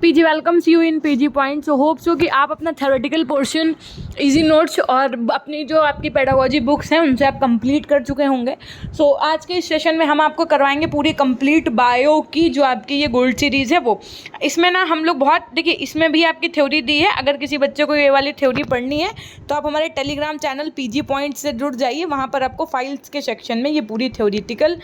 PG welcomes you in PG point. So hope so कि आप अपना थ्योरेटिकल पोर्शन इजी नोट्स और अपनी जो आपकी पेडागोजी बुक्स हैं उनसे आप कंप्लीट कर चुके होंगे। सो आज के इस सेशन में हम आपको करवाएंगे पूरी कंप्लीट बायो की जो आपकी ये गोल्ड सीरीज़ है वो। इसमें ना हम लोग बहुत देखिए, इसमें भी आपकी थ्योरी दी है। अगर किसी बच्चे को ये वाली थ्योरी पढ़नी है तो आप हमारे टेलीग्राम चैनल पीजी पॉइंट से जुड़ जाइए। वहाँ पर आपको फाइल्स के सेक्शन में ये पूरी थ्योरिटिकल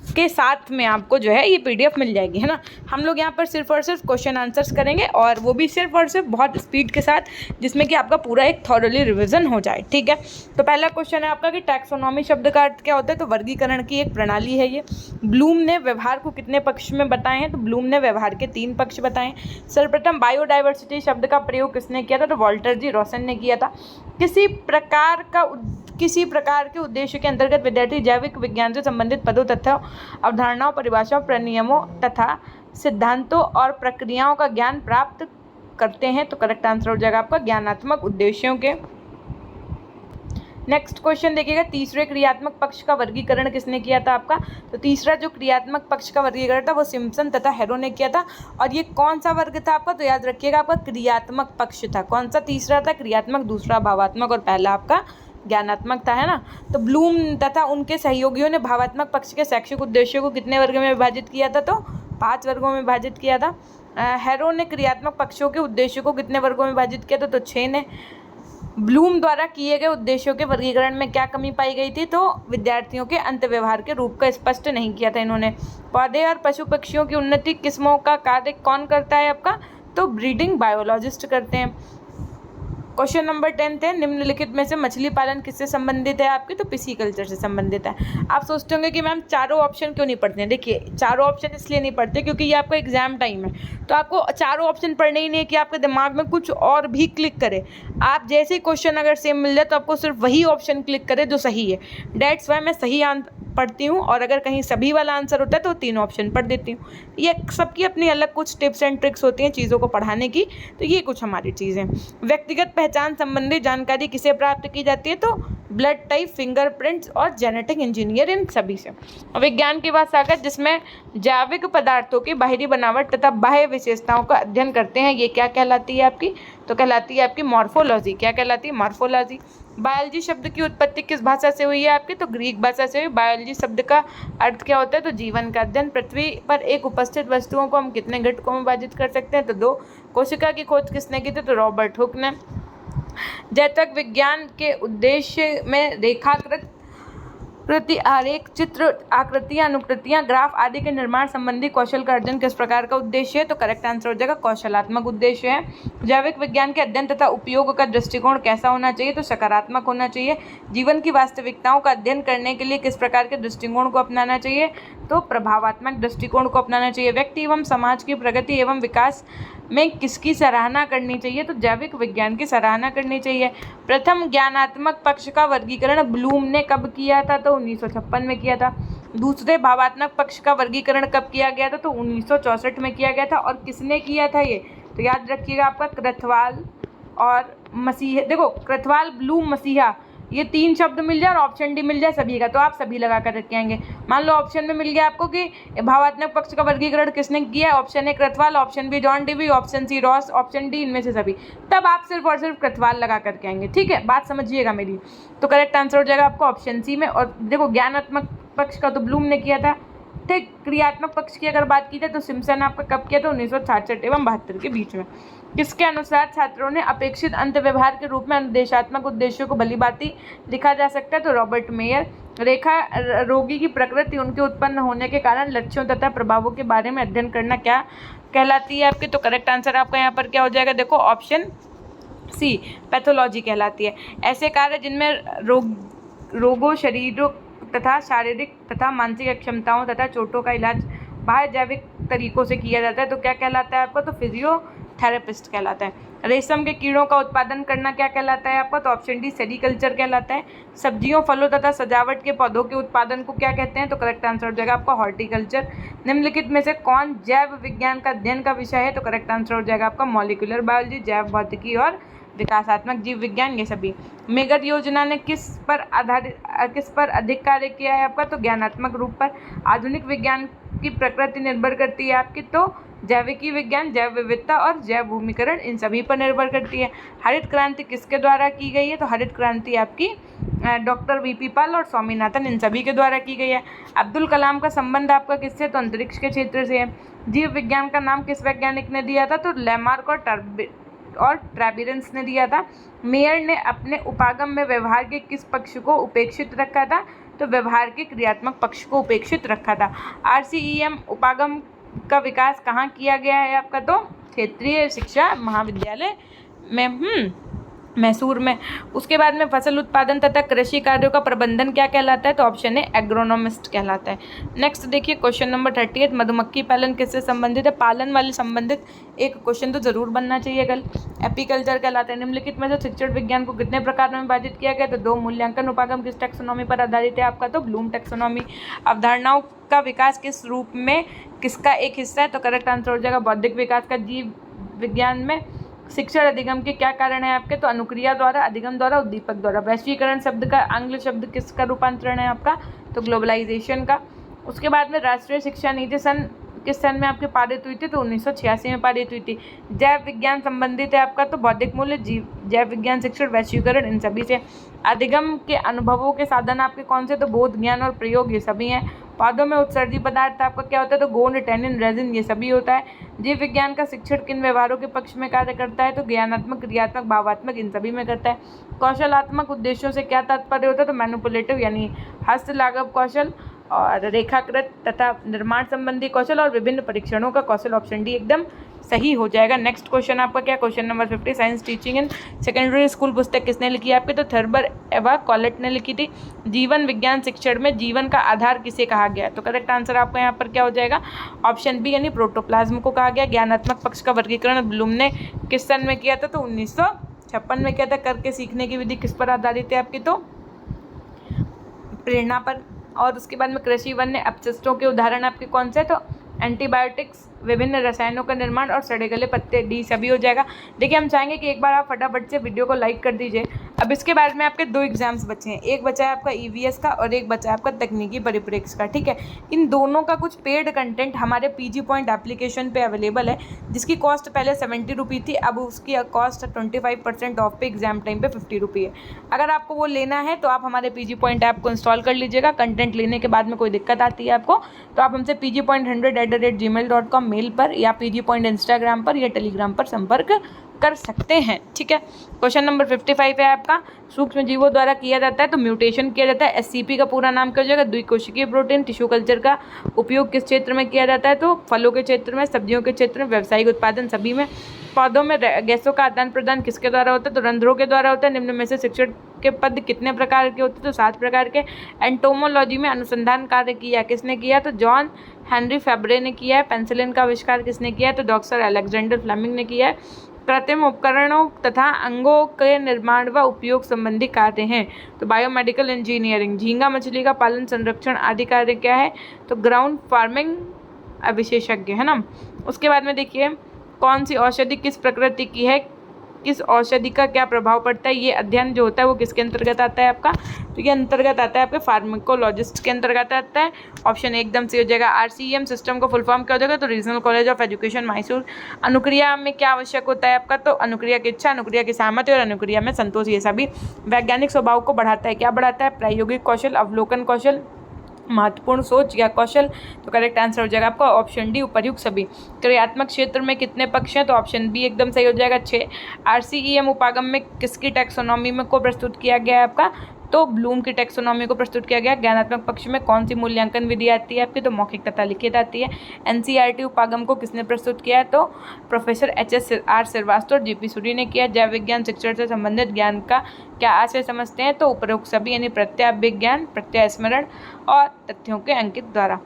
के साथ में आपको जो है ये पीडीएफ मिल जाएगी, है ना। हम लोग यहाँ पर सिर्फ और सिर्फ क्वेश्चन आंसर्स करेंगे और वो भी सिर्फ और सिर्फ बहुत स्पीड के साथ, जिसमें कि आपका पूरा एक थॉरली रिवीजन हो जाए, ठीक है। तो पहला क्वेश्चन है आपका कि टैक्सोनॉमी शब्द का अर्थ क्या होता है। तो वर्गीकरण की एक प्रणाली है ये। ब्लूम ने व्यवहार को कितने पक्ष में बताए हैं। तो ब्लूम ने व्यवहार के 3 पक्ष बताए। सर्वप्रथम बायोडाइवर्सिटी शब्द का प्रयोग किसने किया था। तो वॉल्टर जी रॉसन ने किया था। किसी प्रकार के उद्देश्य के अंतर्गत विद्यार्थी जैविक विज्ञान से संबंधित पदों तथा अवधारणाओं, परिभाषाओं, प्रनियमों तथा सिद्धांतों और प्रक्रियाओं का ज्ञान प्राप्त करते हैं। तो करेक्ट आंसर हो जाएगा आपका ज्ञानात्मक उद्देश्यों के। नेक्स्ट क्वेश्चन देखिएगा, तीसरे क्रियात्मक पक्ष का वर्गीकरण किसने किया था आपका। तो तीसरा जो क्रियात्मक पक्ष का वर्गीकरण था वो सिम्पसन तथा हैरो ने किया था। और ये कौन सा वर्ग था आपका। तो याद रखिएगा आपका क्रियात्मक पक्ष था। कौन सा। तीसरा था क्रियात्मक, दूसरा भावात्मक और पहला आपका ज्ञानात्मक था, है ना। तो ब्लूम तथा उनके सहयोगियों ने भावात्मक पक्ष के शैक्षिक उद्देश्यों को कितने वर्ग में विभाजित किया था। तो 5 वर्गों में विभाजित किया था। हैरो ने क्रियात्मक पक्षों के उद्देश्यों को कितने वर्गों में विभाजित किया था। तो 6 ने। ब्लूम द्वारा किए गए उद्देश्यों के वर्गीकरण में क्या कमी पाई गई थी। तो विद्यार्थियों के अंतर्व्यवहार के रूप का स्पष्ट नहीं किया था इन्होंने। पौधे और पशु पक्षियों की उन्नति किस्मों का कार्य कौन करता है आपका। तो ब्रीडिंग बायोलॉजिस्ट करते हैं। क्वेश्चन नंबर 10 है, निम्नलिखित में से मछली पालन किससे संबंधित है आपकी। तो पिसीकल्चर से संबंधित है। आप सोचते होंगे कि मैम चारों ऑप्शन क्यों नहीं पढ़ते हैं। देखिए, चारों ऑप्शन इसलिए नहीं पढ़ते क्योंकि ये आपका एग्जाम टाइम है, तो आपको चारों ऑप्शन पढ़ने ही नहीं है कि आपके दिमाग में कुछ और भी क्लिक करे। आप जैसे ही क्वेश्चन अगर सेम मिल जाए तो आपको सिर्फ वही ऑप्शन क्लिक करे जो सही है। डेट्स वाई मैं सही पढ़ती हूँ, और अगर कहीं सभी वाला आंसर होता है तो 3 ऑप्शन पढ़ देती हूँ। ये सबकी अपनी अलग कुछ टिप्स एंड ट्रिक्स होती हैं चीज़ों को पढ़ाने की, तो ये कुछ हमारी चीज़ें। व्यक्तिगत पहचान संबंधी जानकारी किसे प्राप्त की जाती है। तो ब्लड टाइप, फिंगरप्रिंट्स और जेनेटिक इंजीनियर, इन सभी से। विज्ञान की बात सागर जिसमें जैविक पदार्थों की बाहरी बनावट तथा बाह्य विशेषताओं का अध्ययन करते हैं, ये क्या कहलाती है आपकी। तो कहलाती है आपकी मॉर्फोलॉजी। क्या कहलाती है। मॉर्फोलॉजी। बायोलॉजी शब्द की उत्पत्ति किस भाषा से हुई है आपकी। तो ग्रीक भाषा से हुई। बायोलॉजी शब्द का अर्थ क्या होता है। तो जीवन का अध्ययन। पृथ्वी पर एक उपस्थित वस्तुओं को हम कितने घटकों में विभाजित कर सकते हैं। तो 2। कोशिका की खोज किसने की थी। तो रॉबर्ट हुक ने। जैतक विज्ञान के उद्देश्य में रेखाकृत प्रति आरेख, चित्र, आकृतियाँ, अनुकृतियाँ, ग्राफ आदि के निर्माण संबंधी कौशल का अर्जन किस प्रकार का उद्देश्य है। तो करेक्ट आंसर हो जाएगा कौशलात्मक उद्देश्य है। जैविक विज्ञान के अध्ययन तथा उपयोग का दृष्टिकोण कैसा होना चाहिए। तो सकारात्मक होना चाहिए। जीवन की वास्तविकताओं का अध्ययन करने के लिए किस प्रकार के दृष्टिकोण को अपनाना चाहिए। तो प्रभावात्मक दृष्टिकोण को अपनाना चाहिए। व्यक्ति एवं समाज की प्रगति एवं विकास में किसकी सराहना करनी चाहिए। तो जैविक विज्ञान की सराहना करनी चाहिए। प्रथम ज्ञानात्मक पक्ष का वर्गीकरण ब्लूम ने कब किया था। तो 1956 में किया था। दूसरे भावात्मक पक्ष का वर्गीकरण कब किया गया था। तो 1964 में किया गया था। और किसने किया था ये। तो याद रखिएगा आपका क्रथवाल और मसीहा। देखो, क्रथवाल, ब्लूम, मसीहा, ये 3 शब्द मिल जाए और ऑप्शन डी मिल जाए सभी का, तो आप सभी लगा कर रख आएंगे। मान लो ऑप्शन में मिल गया आपको कि भावात्मक पक्ष का वर्गीकरण किसने किया। Option A Krathwohl, option B John Dewey, option C Ross, option D इनमें से सभी, तब आप सिर्फ और सिर्फ क्रथवाल लगा करके आएंगे, ठीक है। बात समझिएगा मेरी। तो करेक्ट आंसर हो जाएगा आपका ऑप्शन सी में। और देखो, ज्ञानात्मक पक्ष का तो ब्लूम ने किया था, ठीक। क्रियात्मक पक्ष की अगर बात की जाए तो सिम्पसन आपका कब किया था। 1966 एवं 72 के बीच में। किसके अनुसार छात्रों ने अपेक्षित अंतर्व्यवहार के रूप में अनुदेशात्मक उद्देश्यों को भलीभांति लिखा जा सकता है। तो रॉबर्ट मेयर। रेखा रोगी की प्रकृति, उनके उत्पन्न होने के कारण, लक्ष्यों तथा प्रभावों के बारे में अध्ययन करना क्या कहलाती है आपकी। तो करेक्ट आंसर आपका यहाँ पर क्या हो जाएगा। देखो, ऑप्शन सी पैथोलॉजी कहलाती है। ऐसे कार्य जिनमें रोगों, शरीरों तथा शारीरिक तथा मानसिक अक्षमताओं तथा चोटों का इलाज बाह्य जैविक तरीकों से किया जाता है, तो क्या कहलाता है आपको। तो फिजियोथेरेपिस्ट कहलाता है। रेशम के कीड़ों का उत्पादन करना क्या कहलाता है आपका। तो ऑप्शन डी सेरीकल्चर कहलाता है। सब्जियों, फलों तथा सजावट के पौधों के उत्पादन को क्या कहते हैं। तो करेक्ट आंसर हो जाएगा आपका हॉर्टिकल्चर। निम्नलिखित में से कौन जैव विज्ञान का अध्ययन का विषय है। तो करेक्ट आंसर हो जाएगा आपका मॉलिक्यूलर बायोलॉजी, जैव भौतिकी और विकासात्मक जीव विज्ञान, ये सभी। मेघर योजना ने किस पर अधिक कार्य किया है आपका। तो ज्ञानात्मक रूप पर। आधुनिक विज्ञान की प्रकृति निर्भर करती है आपकी। तो जैविकी विज्ञान, जैव विविधता और जैव भूमिकरण, इन सभी पर निर्भर करती है। हरित क्रांति किसके द्वारा की गई है? तो हरित क्रांति आपकी डॉक्टर वीपी पाल और स्वामीनाथन, इन सभी के द्वारा की गई है। अब्दुल कलाम का संबंध आपका किससे? तो अंतरिक्ष के क्षेत्र से है। जीव विज्ञान का नाम किस वैज्ञानिक ने दिया था? तो लैमार्क और ट्रेबिरंस ने दिया था। मेयर ने अपने उपागम में व्यवहार के किस पक्ष को उपेक्षित रखा था? तो व्यवहार के क्रियात्मक पक्ष को उपेक्षित रखा था। RCEM उपागम का विकास कहाँ किया गया है आपका? तो क्षेत्रीय शिक्षा महाविद्यालय में मैसूर में। उसके बाद में फसल उत्पादन तथा कृषि कार्यों का प्रबंधन क्या कहलाता है? तो ऑप्शन है एग्रोनॉमिस्ट कहलाता है। नेक्स्ट देखिए क्वेश्चन नंबर 38, मधुमक्खी पालन किससे संबंधित है? पालन वाले संबंधित एक क्वेश्चन तो जरूर बनना चाहिए कल। एपीकल्चर कहलाता है। निम्नलिखित में से शिक्षण विज्ञान को कितने प्रकार में विभाजित किया गया? तो 2। मूल्यांकन उपागम किस टैक्सोनॉमी पर आधारित है आपका? तो ब्लूम टैक्सोनॉमी। अवधारणाओं का विकास किस रूप में किसका एक हिस्सा है? तो करेक्ट आंसर हो जाएगा बौद्धिक विकास का। जीव विज्ञान में शिक्षण अधिगम के क्या कारण है आपके? तो अनुक्रिया द्वारा, अधिगम द्वारा, उद्दीपक द्वारा। वैश्वीकरण शब्द का आंग्ल शब्द किसका रूपांतरण है आपका? तो ग्लोबलाइजेशन का। उसके बाद में राष्ट्रीय शिक्षा नीति किस सन में आपकी पारित हुई थी? तो 1986 में पारित हुई थी। जैव विज्ञान संबंधित है आपका, तो बौद्धिक मूल्य, जैव विज्ञान, शिक्षण, वैश्वीकरण, इन सभी से। अधिगम के अनुभवों के साधन आपके कौन से? तो बोध, ज्ञान और प्रयोग, ये सभी हैं। पौधों में उत्सर्जी पदार्थ आपका क्या होता है? तो गोंद, टैनिन, रेजिन, ये सभी होता है। जीव विज्ञान का शिक्षण किन व्यवहारों के पक्ष में कार्य करता है? तो ज्ञानात्मक, क्रियात्मक, भावात्मक, इन सभी में करता है। कौशलात्मक उद्देश्यों से क्या तात्पर्य होता है? तो मैनिपुलेटिव यानी हस्तलाघव कौशल, और रेखाकृत तथा निर्माण संबंधी कौशल, और विभिन्न परीक्षणों का कौशल। ऑप्शन डी एकदम सही हो जाएगा। नेक्स्ट क्वेश्चन आपका क्या? Question number 50, science teaching in secondary school पुस्तक किसने लिखी है आपके? तो थर्बर एवा कॉलेट ने लिखी थी। जीवन विज्ञान शिक्षण में जीवन का आधार किसे कहा गया? तो करेक्ट आंसर आपका यहाँ पर क्या हो जाएगा? ऑप्शन बी यानी प्रोटोप्लाज्म को कहा गया। ज्ञानात्मक पक्ष का वर्गीकरण ब्लूम ने किस सन में किया था? तो 1956 में किया था। करके सीखने की विधि किस पर आधारित है आपकी? तो प्रेरणा पर। और उसके बाद में कृषि वन्य अपशिष्टों के उदाहरण आपके कौन से? तो एंटीबायोटिक्स, विभिन्न रसायनों का निर्माण, और सड़े गले पत्ते, डी सभी हो जाएगा। देखिए हम चाहेंगे कि एक बार आप फटाफट से वीडियो को लाइक कर दीजिए। अब इसके बाद में आपके 2 एग्जाम्स बचे हैं। एक बचा है आपका EVS का और एक बचा है आपका तकनीकी परिप्रेक्ष्य का। ठीक है, इन दोनों का कुछ पेड कंटेंट हमारे PG पॉइंट एप्लीकेशन पे अवेलेबल है, जिसकी कॉस्ट पहले 70 रुपये थी, अब उसकी कॉस्ट 25% ऑफ पे एग्जाम टाइम पे 50 रुपये है। अगर आपको वो लेना है तो आप हमारे PG पॉइंट ऐप को इंस्टॉल कर लीजिएगा। कंटेंट लेने के बाद में कोई दिक्कत आती है आपको तो आप हमसे pgpoint100@gmail.com मेल पर या PG पॉइंट इंस्टाग्राम पर या टेलीग्राम पर संपर्क कर सकते हैं। ठीक है, क्वेश्चन नंबर 55 है आपका, सूक्ष्म जीवों द्वारा किया जाता है तो म्यूटेशन किया जाता है। SCP का पूरा नाम क्या हो जाएगा? द्विकोशिकीय प्रोटीन। टिश्यू कल्चर का उपयोग किस क्षेत्र में किया जाता है? तो फलों के क्षेत्र में, सब्जियों के क्षेत्र में, व्यावसायिक उत्पादन सभी में। पौधों में गैसों का आदान प्रदान किसके द्वारा होता है? तो रंध्रों के द्वारा होता है। निम्न में से शिक्षण के पद कितने प्रकार के होते हैं? तो 7 प्रकार के। एंटोमोलॉजी में अनुसंधान कार्य किया किसने किया? तो जॉन हेनरी फेब्रे ने किया है। पेंसिलिन का आविष्कार किसने किया है? तो डॉक्टर अलेक्जेंडर फ्लेमिंग ने किया है। कृत्रिम उपकरणों तथा अंगों के निर्माण व उपयोग संबंधी कार्य हैं तो बायोमेडिकल इंजीनियरिंग। झींगा मछली का पालन, संरक्षण आदि कार्य क्या है? तो ग्राउंड फार्मिंग विशेषज्ञ है ना। उसके बाद में देखिए कौन सी औषधि किस प्रकृति की है, किस औषधि का क्या प्रभाव पड़ता है, ये अध्ययन जो होता है वो किसके अंतर्गत आता है आपका? तो ये अंतर्गत आता है आपके फार्माकोलॉजिस्ट के अंतर्गत आता है। ऑप्शन एकदम से हो जाएगा। RCEM सिस्टम का फुल फॉर्म क्या हो जाएगा? तो regional college of education Mysore. अनुक्रिया में क्या आवश्यक होता है आपका? तो अनुक्रिया की इच्छा, अनुक्रिया की सहमति और अनुक्रिया में संतोष, ये सभी वैज्ञानिक स्वभाव को बढ़ाता है। क्या बढ़ाता है? प्रायोगिक कौशल, अवलोकन कौशल, महत्वपूर्ण सोच या कौशल। तो करेक्ट आंसर हो जाएगा आपका ऑप्शन डी, उपर्युक्त सभी। क्रियात्मक क्षेत्र में कितने पक्ष हैं? तो ऑप्शन बी एकदम सही हो जाएगा 6। RCEM उपागम में किसकी टैक्सोनॉमी में को प्रस्तुत किया गया है आपका? तो ब्लूम की टैक्सोनॉमी को प्रस्तुत किया गया। ज्ञानात्मक पक्ष में कौन सी मूल्यांकन विधि आती है आपकी? तो मौखिक तथा लिखित आती है। NCERT उपागम को किसने प्रस्तुत किया है? तो प्रोफेसर HSR श्रीवास्तव और GP सूरी ने किया। जैव विज्ञान शिक्षण से संबंधित ज्ञान का क्या आशय समझते हैं? तो उपरोक्त सभी यानी प्रत्यय प्रत्यय स्मरण और तथ्यों के अंकित द्वारा।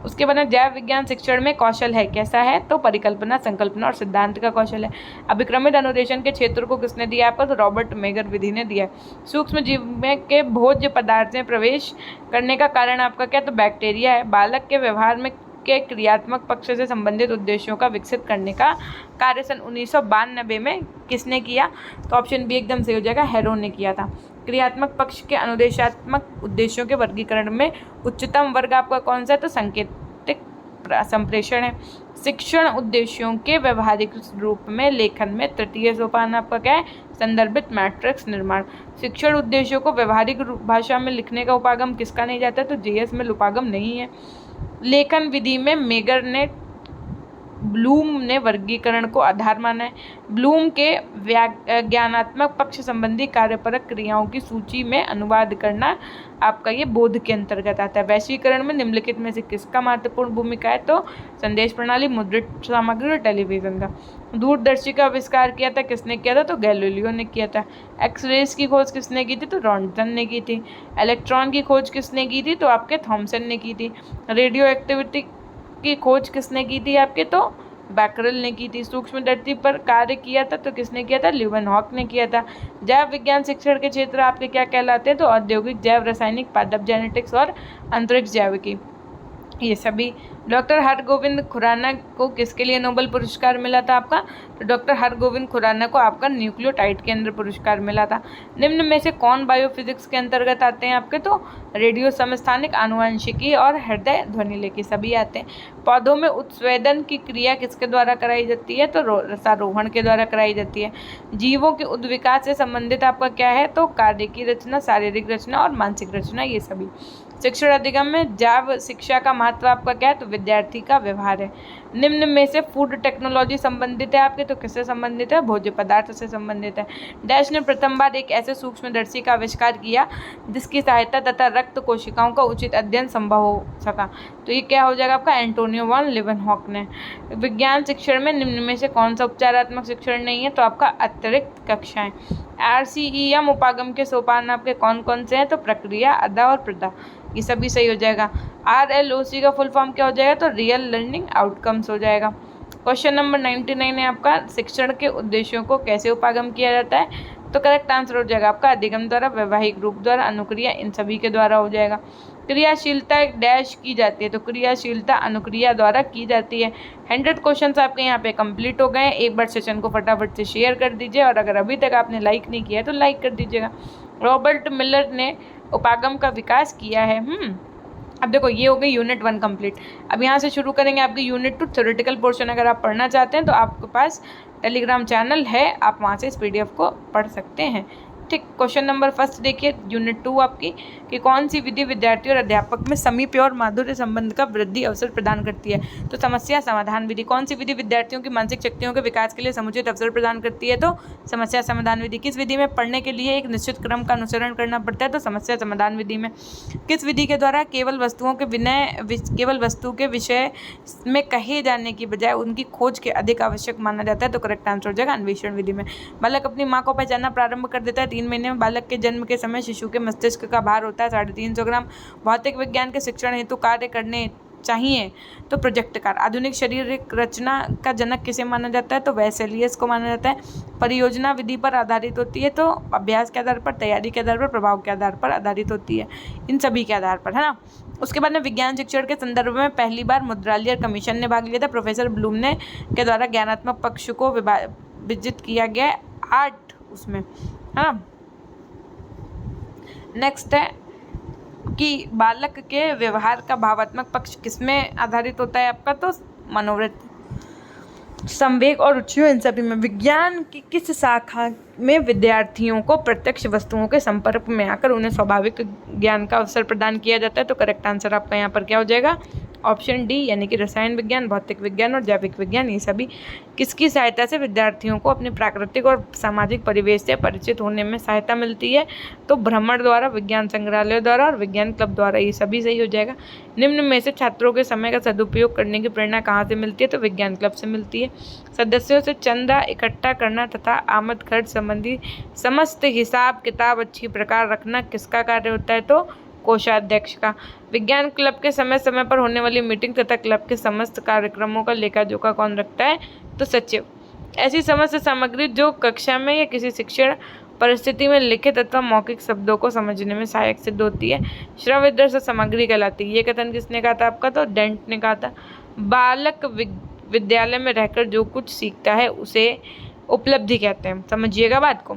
उसके बाद जैव विज्ञान शिक्षण में कौशल है कैसा है? तो परिकल्पना, संकल्पना और सिद्धांत का कौशल है। अभिक्रमित अनुदेशन के क्षेत्र को किसने दिया आपको? तो रॉबर्ट मेगर विधि ने दिया है। सूक्ष्म जीव में के भोज्य पदार्थ में प्रवेश करने का कारण आपका क्या? तो बैक्टीरिया है। बालक के व्यवहार में के क्रियात्मक पक्ष से संबंधित उद्देश्यों का विकसित करने का कार्य सन 1992 में किसने किया? तो ऑप्शन बी एकदम सही हो जाएगा, हेरोन ने किया था। क्रियात्मक पक्ष के अनुदेशात्मक उद्देश्यों के वर्गीकरण में उच्चतम वर्ग आपका कौन सा है? तो संकेतिक संप्रेषण है। शिक्षण उद्देश्यों के व्यवहारिक रूप में लेखन में तृतीय सोपान आपका क्या है? संदर्भित मैट्रिक्स निर्माण। शिक्षण उद्देश्यों को व्यवहारिक भाषा में लिखने का उपागम किसका नहीं जाता? तो जीएस में उपागम नहीं है। लेखन विधि में मेगर ने ब्लूम ने वर्गीकरण को आधार माना है। ब्लूम के ज्ञानात्मक पक्ष संबंधी कार्यपरक क्रियाओं की सूची में अनुवाद करना आपका ये बोध के अंतर्गत आता है। वैश्वीकरण में निम्नलिखित में से किसका महत्वपूर्ण भूमिका है? तो संदेश प्रणाली, मुद्रित सामग्री और टेलीविजन का। दूरदर्शी का आविष्कार किया था किसने किया था? तो गैलीलियो ने किया था। एक्सरेज की खोज किसने की थी? तो रॉन्टन ने की थी। इलेक्ट्रॉन की खोज किसने की थी? तो आपके थॉमसन ने की थी। रेडियो एक्टिविटी की खोज किसने की थी? आपके तो बैकरल ने की थी। सूक्ष्मदर्शी पर कार्य किया था तो किसने किया था? ल्यूवेनहॉक ने किया था। जैव विज्ञान शिक्षण के क्षेत्र आपके क्या कहलाते हैं? तो औद्योगिक जैव रसायनिक, पादप जेनेटिक्स और अंतरिक्ष जैविकी, ये सभी। डॉक्टर हरगोविंद खुराना को किसके लिए नोबेल पुरस्कार मिला था आपका? तो डॉक्टर हरगोविंद खुराना को आपका न्यूक्लियोटाइड के अंदर पुरस्कार मिला था। निम्न में से कौन बायोफिजिक्स के अंतर्गत आते हैं आपके? तो रेडियो समस्थानिक, आनुवंशिकी और हृदय ध्वनिलेखी सभी आते हैं। पौधों में उत्स्वेदन की क्रिया किसके द्वारा कराई जाती है? तो रसारोहण के द्वारा कराई जाती है। जीवों के उद्विकास से संबंधित आपका क्या है? तो कार्य की रचना, शारीरिक रचना और मानसिक रचना, ये सभी। शिक्षण अधिगम में जैव शिक्षा का महत्व आपका क्या है? तो विद्यार्थी का व्यवहार है। निम्न में से फूड टेक्नोलॉजी संबंधित है आपके? तो किससे संबंधित है? भोज्य पदार्थ से संबंधित है। डैश ने प्रथम बार एक ऐसे सूक्ष्मदर्शी का आविष्कार किया जिसकी सहायता तथा रक्त कोशिकाओं का उचित अध्ययन संभव हो सका? तो ये क्या हो जाएगा आपका? एंटोनियो वॉन लीवेनहॉक ने। विज्ञान शिक्षण में निम्न में से कौन सा उपचारात्मक शिक्षण नहीं है? तो आपका अतिरिक्त कक्षाएं। RCEM उपागम के सोपान आपके कौन कौन से हैं? तो प्रक्रिया, अदा और प्रदा, ये सभी सही हो जाएगा। RLOC का फुल फॉर्म क्या हो जाएगा? तो रियल लर्निंग आउटकम्स हो जाएगा। क्वेश्चन नंबर 99 है आपका, शिक्षण के उद्देश्यों को कैसे उपागम किया जाता है? तो करेक्ट आंसर हो जाएगा आपका अधिगम द्वारा, वैवाहिक रूप द्वारा, अनुक्रिया, इन सभी के द्वारा हो जाएगा। क्रियाशीलता एक डैश की जाती है, तो क्रियाशीलता अनुक्रिया द्वारा की जाती है। 100 क्वेश्चंस आपके यहाँ पे कंप्लीट हो गए हैं। एक बार सेशन को फटाफट से शेयर कर दीजिए और अगर अभी तक आपने लाइक नहीं किया है तो लाइक कर दीजिएगा। रॉबर्ट मिलर ने उपागम का विकास किया है। अब देखो ये हो गई यूनिट 1 कंप्लीट। अब यहाँ से शुरू करेंगे आपकी यूनिट 2 थ्योरेटिकल पोर्शन। अगर आप पढ़ना चाहते हैं तो आपके पास टेलीग्राम चैनल है, आप वहाँ से इस PDF को पढ़ सकते हैं। ठीक, क्वेश्चन नंबर फर्स्ट देखिए यूनिट 2 आपकी, कि कौन सी विधि विद्यार्थी और अध्यापक में समीप्य और माधुर्य संबंध का वृद्धि अवसर प्रदान करती है? तो समस्या समाधान विधि। कौन सी विधि विद्यार्थियों की मानसिक शक्तियों के विकास के लिए समुचित अवसर प्रदान करती है? तो समस्या समाधान विधि। किस विधि में पढ़ने के लिए एक निश्चित क्रम का अनुसरण करना पड़ता है? तो समस्या समाधान विधि में। किस विधि के द्वारा केवल वस्तु के विषय में कहे जाने की बजाय उनकी खोज के अधिक आवश्यक माना जाता है? तो करेक्ट आंसर हो जाएगा अन्वेषण विधि में। बालक अपनी माँ को पहचानना प्रारंभ कर देता है। 3 महीने में बालक के जन्म के समय शिशु के मस्तिष्क का भार होता है 350 ग्राम। भौतिक विज्ञान के शिक्षण हेतु कार्य करने चाहिए तो प्रोजेक्टकार। आधुनिक शारीरिक रचना का जनक किसे माना जाता है? तो वेसेलियस को माना जाता है। परियोजना विधि पर आधारित होती है, तो अभ्यास के आधार पर, तैयारी के आधार पर, प्रभाव के आधार पर आधारित होती है, इन सभी के आधार पर, है ना। उसके बाद में विज्ञान शिक्षण के संदर्भ में पहली बार मुद्रालियर कमीशन ने भाग लिया था। प्रोफेसर ब्लूम ने के द्वारा ज्ञानात्मक पक्ष को विभाजित किया गया 8 उसमें, है ना। नेक्स्ट है कि बालक के व्यवहार का भावात्मक पक्ष किसमें आधारित होता है आपका? तो मनोवृत्ति, संवेग और रुचियों, इन सभी में। विज्ञान की किस शाखा में विद्यार्थियों को प्रत्यक्ष वस्तुओं के संपर्क में आकर उन्हें स्वाभाविक ज्ञान का अवसर प्रदान किया जाता है? तो करेक्ट आंसर आपका यहाँ पर क्या हो जाएगा? ऑप्शन डी, यानी कि रसायन विज्ञान, भौतिक विज्ञान और जैविक विज्ञान। ये सभी किसकी सहायता से विद्यार्थियों को अपने प्राकृतिक और सामाजिक परिवेश से परिचित होने में सहायता मिलती है? तो भ्रमण द्वारा, विज्ञान संग्रहालय द्वारा और विज्ञान क्लब द्वारा। ये सभी सही हो जाएगा। निम्न में से छात्रों के समय का सदुपयोग करने की प्रेरणा कहाँ से मिलती है? तो विज्ञान क्लब से मिलती है। सदस्यों से चंदा इकट्ठा करना तथा आमद खर्च संबंधी समस्त हिसाब किताब अच्छी प्रकार रखना किसका कार्य होता है? तो कोषाध्यक्ष का। विज्ञान क्लब के समय समय पर होने वाली मीटिंग तथा क्लब के समस्त कार्यक्रमों का लेखा जोखा कौन रखता है? तो सचिव। ऐसी समस्त सामग्री जो कक्षा में या किसी शिक्षण परिस्थिति में लिखित अथवा मौखिक शब्दों को समझने में सहायक सिद्ध होती है, श्रव्यदर्शी सामग्री कहलाती है। ये कथन किसने कहा था आपका? तो डेंट ने कहा था। बालक विद्यालय में रहकर जो कुछ सीखता है उसे उपलब्धि कहते हैं। समझिएगा बात को।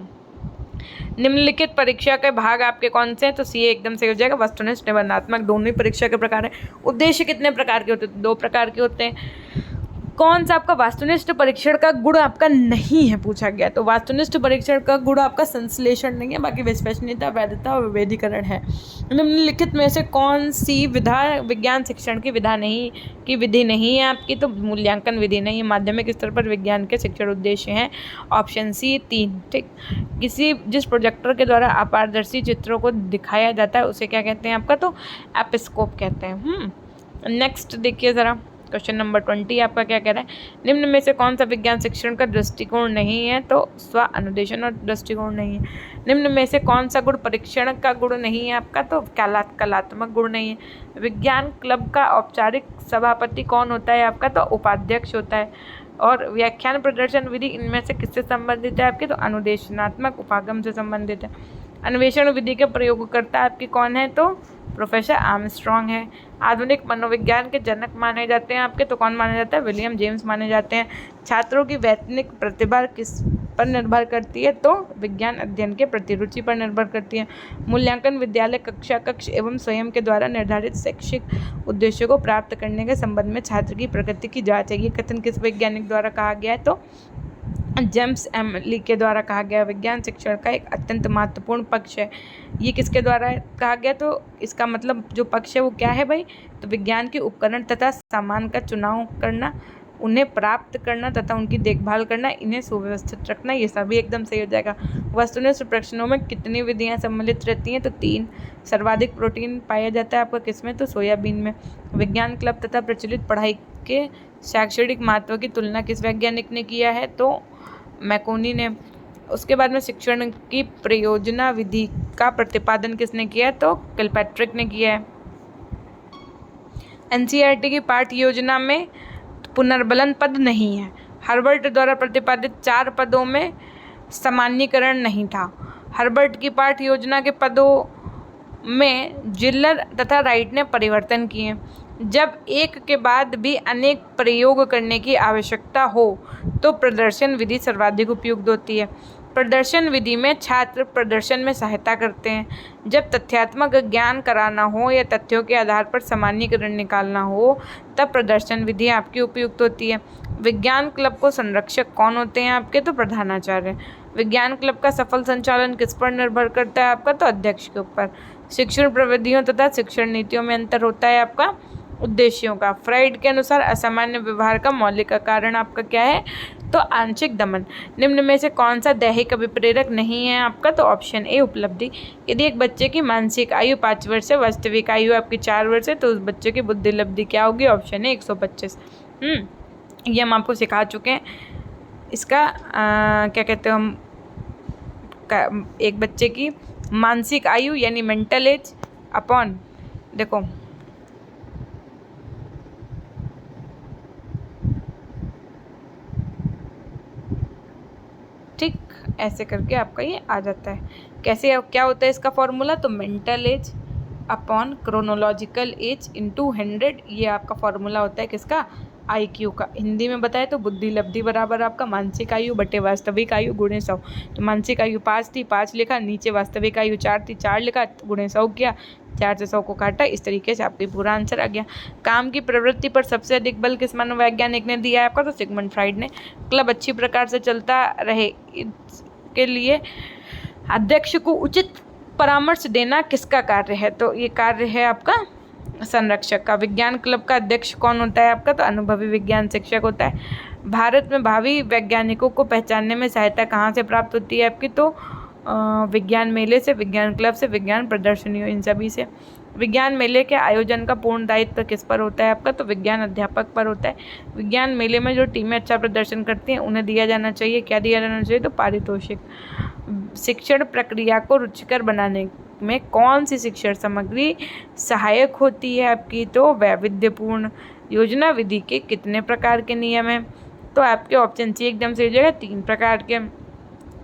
निम्नलिखित परीक्षा के भाग आपके कौन से हैं? तो सी एकदम सही हो जाएगा। वस्तुनिष्ठ, निबंधात्मक, दोनों ही परीक्षा के प्रकार हैं। उद्देश्य कितने प्रकार के होते हैं? 2 प्रकार के होते हैं। कौन सा आपका वास्तुनिष्ठ परीक्षण का गुण आपका नहीं है पूछा गया। तो वास्तुनिष्ठ परीक्षण का गुण आपका संश्लेषण नहीं है, बाकी विश्वसनीयता, वैधता और विभेदीकरण है। निम्नलिखित में से कौन सी विधा विज्ञान शिक्षण की विधि नहीं है आपकी? तो मूल्यांकन विधि नहीं है। माध्यमिक स्तर पर विज्ञान के शिक्षण उद्देश्य हैं। Option C 3। ठीक। जिस प्रोजेक्टर के द्वारा अपारदर्शी चित्रों को दिखाया जाता है उसे क्या कहते हैं आपका? तो एपिस्कोप कहते हैं। नेक्स्ट देखिए ज़रा, क्वेश्चन नंबर 20 आपका क्या कह रहा है? निम्न में से कौन सा विज्ञान शिक्षण का दृष्टिकोण नहीं है? तो स्व अनुदेशन और दृष्टिकोण नहीं है। निम्न में से कौन सा गुण परीक्षण का गुण नहीं है आपका? तो कलात्मक गुण नहीं है। विज्ञान क्लब का औपचारिक सभापति कौन होता है आपका? तो उपाध्यक्ष होता है। और व्याख्यान प्रदर्शन विधि इनमें से किससे संबंधित है आपके? तो अनुदेशनात्मक उपागम से संबंधित है। अन्वेषण विधि के प्रयोगकर्ता आपके कौन है? तो प्रोफेसर आर्मस्ट्रॉन्ग है। आधुनिक मनोविज्ञान के जनक माने जाते हैं आपके, तो कौन माने जाता है? विलियम जेम्स माने जाते हैं। छात्रों की वैतनिक प्रतिभा किस पर निर्भर करती है? तो विज्ञान अध्ययन के प्रति रुचि पर निर्भर करती है। मूल्यांकन विद्यालय कक्ष एवं स्वयं के द्वारा निर्धारित शैक्षिक उद्देश्यों को प्राप्त करने के संबंध में छात्र की प्रगति की जांच है। ये कथन किस वैज्ञानिक द्वारा कहा गया है? तो जेम्स एम ली के द्वारा कहा गया। विज्ञान शिक्षण का एक अत्यंत महत्वपूर्ण पक्ष है। ये किसके द्वारा कहा गया? तो इसका मतलब जो पक्ष है वो क्या है भाई? तो विज्ञान के उपकरण तथा सामान का चुनाव करना, उन्हें प्राप्त करना तथा उनकी देखभाल करना, इन्हें सुव्यवस्थित रखना, ये सभी एकदम सही हो जाएगा। वस्तुनिष्ठ प्रश्नों में कितनी विधियाँ सम्मिलित रहती हैं? तो 3। सर्वाधिक प्रोटीन पाया जाता है आपका किसमें? तो सोयाबीन में। विज्ञान क्लब तथा प्रचलित पढ़ाई के शैक्षणिक महत्व की तुलना किस वैज्ञानिक ने किया है? तो मैकोनी ने। उसके बाद में शिक्षण की प्रयोजना विधि का प्रतिपादन किसने किया है? तो किलपैट्रिक ने किया है। एनसीईआरटी की पाठ योजना में पुनर्बलन पद नहीं है। हर्बर्ट द्वारा प्रतिपादित 4 पदों में सामान्यीकरण नहीं था। हर्बर्ट की पाठ योजना के पदों में जिलर तथा राइट ने परिवर्तन किए। जब एक के बाद भी अनेक प्रयोग करने की आवश्यकता हो तो प्रदर्शन विधि सर्वाधिक उपयुक्त होती है। प्रदर्शन विधि में छात्र प्रदर्शन में सहायता करते हैं। जब तथ्यात्मक ज्ञान कराना हो या तथ्यों के आधार पर सामान्यीकरण निकालना हो तब प्रदर्शन विधि आपकी उपयुक्त होती है। विज्ञान क्लब को संरक्षक कौन होते हैं आपके? तो प्रधानाचार्य। विज्ञान क्लब का सफल संचालन किस पर निर्भर करता है आपका? तो अध्यक्ष के ऊपर। शिक्षण प्रविधियों तथा शिक्षण नीतियों में अंतर होता है आपका उद्देश्यों का। फ्राइड के अनुसार असामान्य व्यवहार का मौलिक कारण आपका क्या है? तो आंशिक दमन। निम्न में से कौन सा दैहिक अभिप्रेरक नहीं है आपका? तो ऑप्शन ए उपलब्धि। यदि एक बच्चे की मानसिक आयु 5 वर्ष है, वास्तविक आयु आपकी 4 वर्ष है, तो उस बच्चे की बुद्धि लब्धि क्या होगी? Option A 125। ये हम आपको सिखा चुके हैं। इसका क्या कहते हैं हम, एक बच्चे की मानसिक आयु यानी मेंटल एज अपॉन, देखो ठीक ऐसे करके आपका ये आ जाता है। कैसे क्या होता है इसका फॉर्मूला? तो mental as upon chronological age into 100, ये आपका फॉर्मूला होता है किसका? IQ का। हिंदी में बताए तो बुद्धि लब्धि बराबर आपका मानसिक आयु बटे वास्तविक आयु गुणे 100। तो मानसिक आयु 5 थी, 5 लिखा, नीचे वास्तविक आयु 4 थी, 4 लिखा, गुणे 100 किया, 4 से 100 को काटा, इस तरीके से आपकी पूरा आंसर आ गया। काम की प्रवृत्ति पर सबसे अधिक बल किस मनोवैज्ञानिक ने दिया है आपका? तो सिगमंड फ्राइड ने। क्लब अच्छी प्रकार से चलता रहे इसके लिए अध्यक्ष को उचित परामर्श देना किसका कार्य है? तो ये कार्य है आपका संरक्षक का। विज्ञान क्लब का अध्यक्ष कौन होता है आपका? तो अनुभवी विज्ञान शिक्षक होता है। भारत में भावी वैज्ञानिकों को पहचानने में सहायता कहाँ से प्राप्त होती है आपकी? तो विज्ञान मेले से, विज्ञान क्लब से, विज्ञान प्रदर्शनियों, इन सभी से। विज्ञान मेले के आयोजन का पूर्ण दायित्व किस पर होता है आपका? तो विज्ञान अध्यापक पर होता है। विज्ञान मेले में जो टीमें अच्छा प्रदर्शन करती हैं उन्हें दिया जाना चाहिए, क्या दिया जाना चाहिए? तो पारितोषिक। शिक्षण प्रक्रिया को रुचिकर बनाने में कौन सी शिक्षण सामग्री सहायक होती है आपकी? तो वैविध्यपूर्ण। योजना विधि के कितने प्रकार के नियम हैं? तो आपके ऑप्शन सी एकदम सही हो जाएगा, 3 प्रकार के।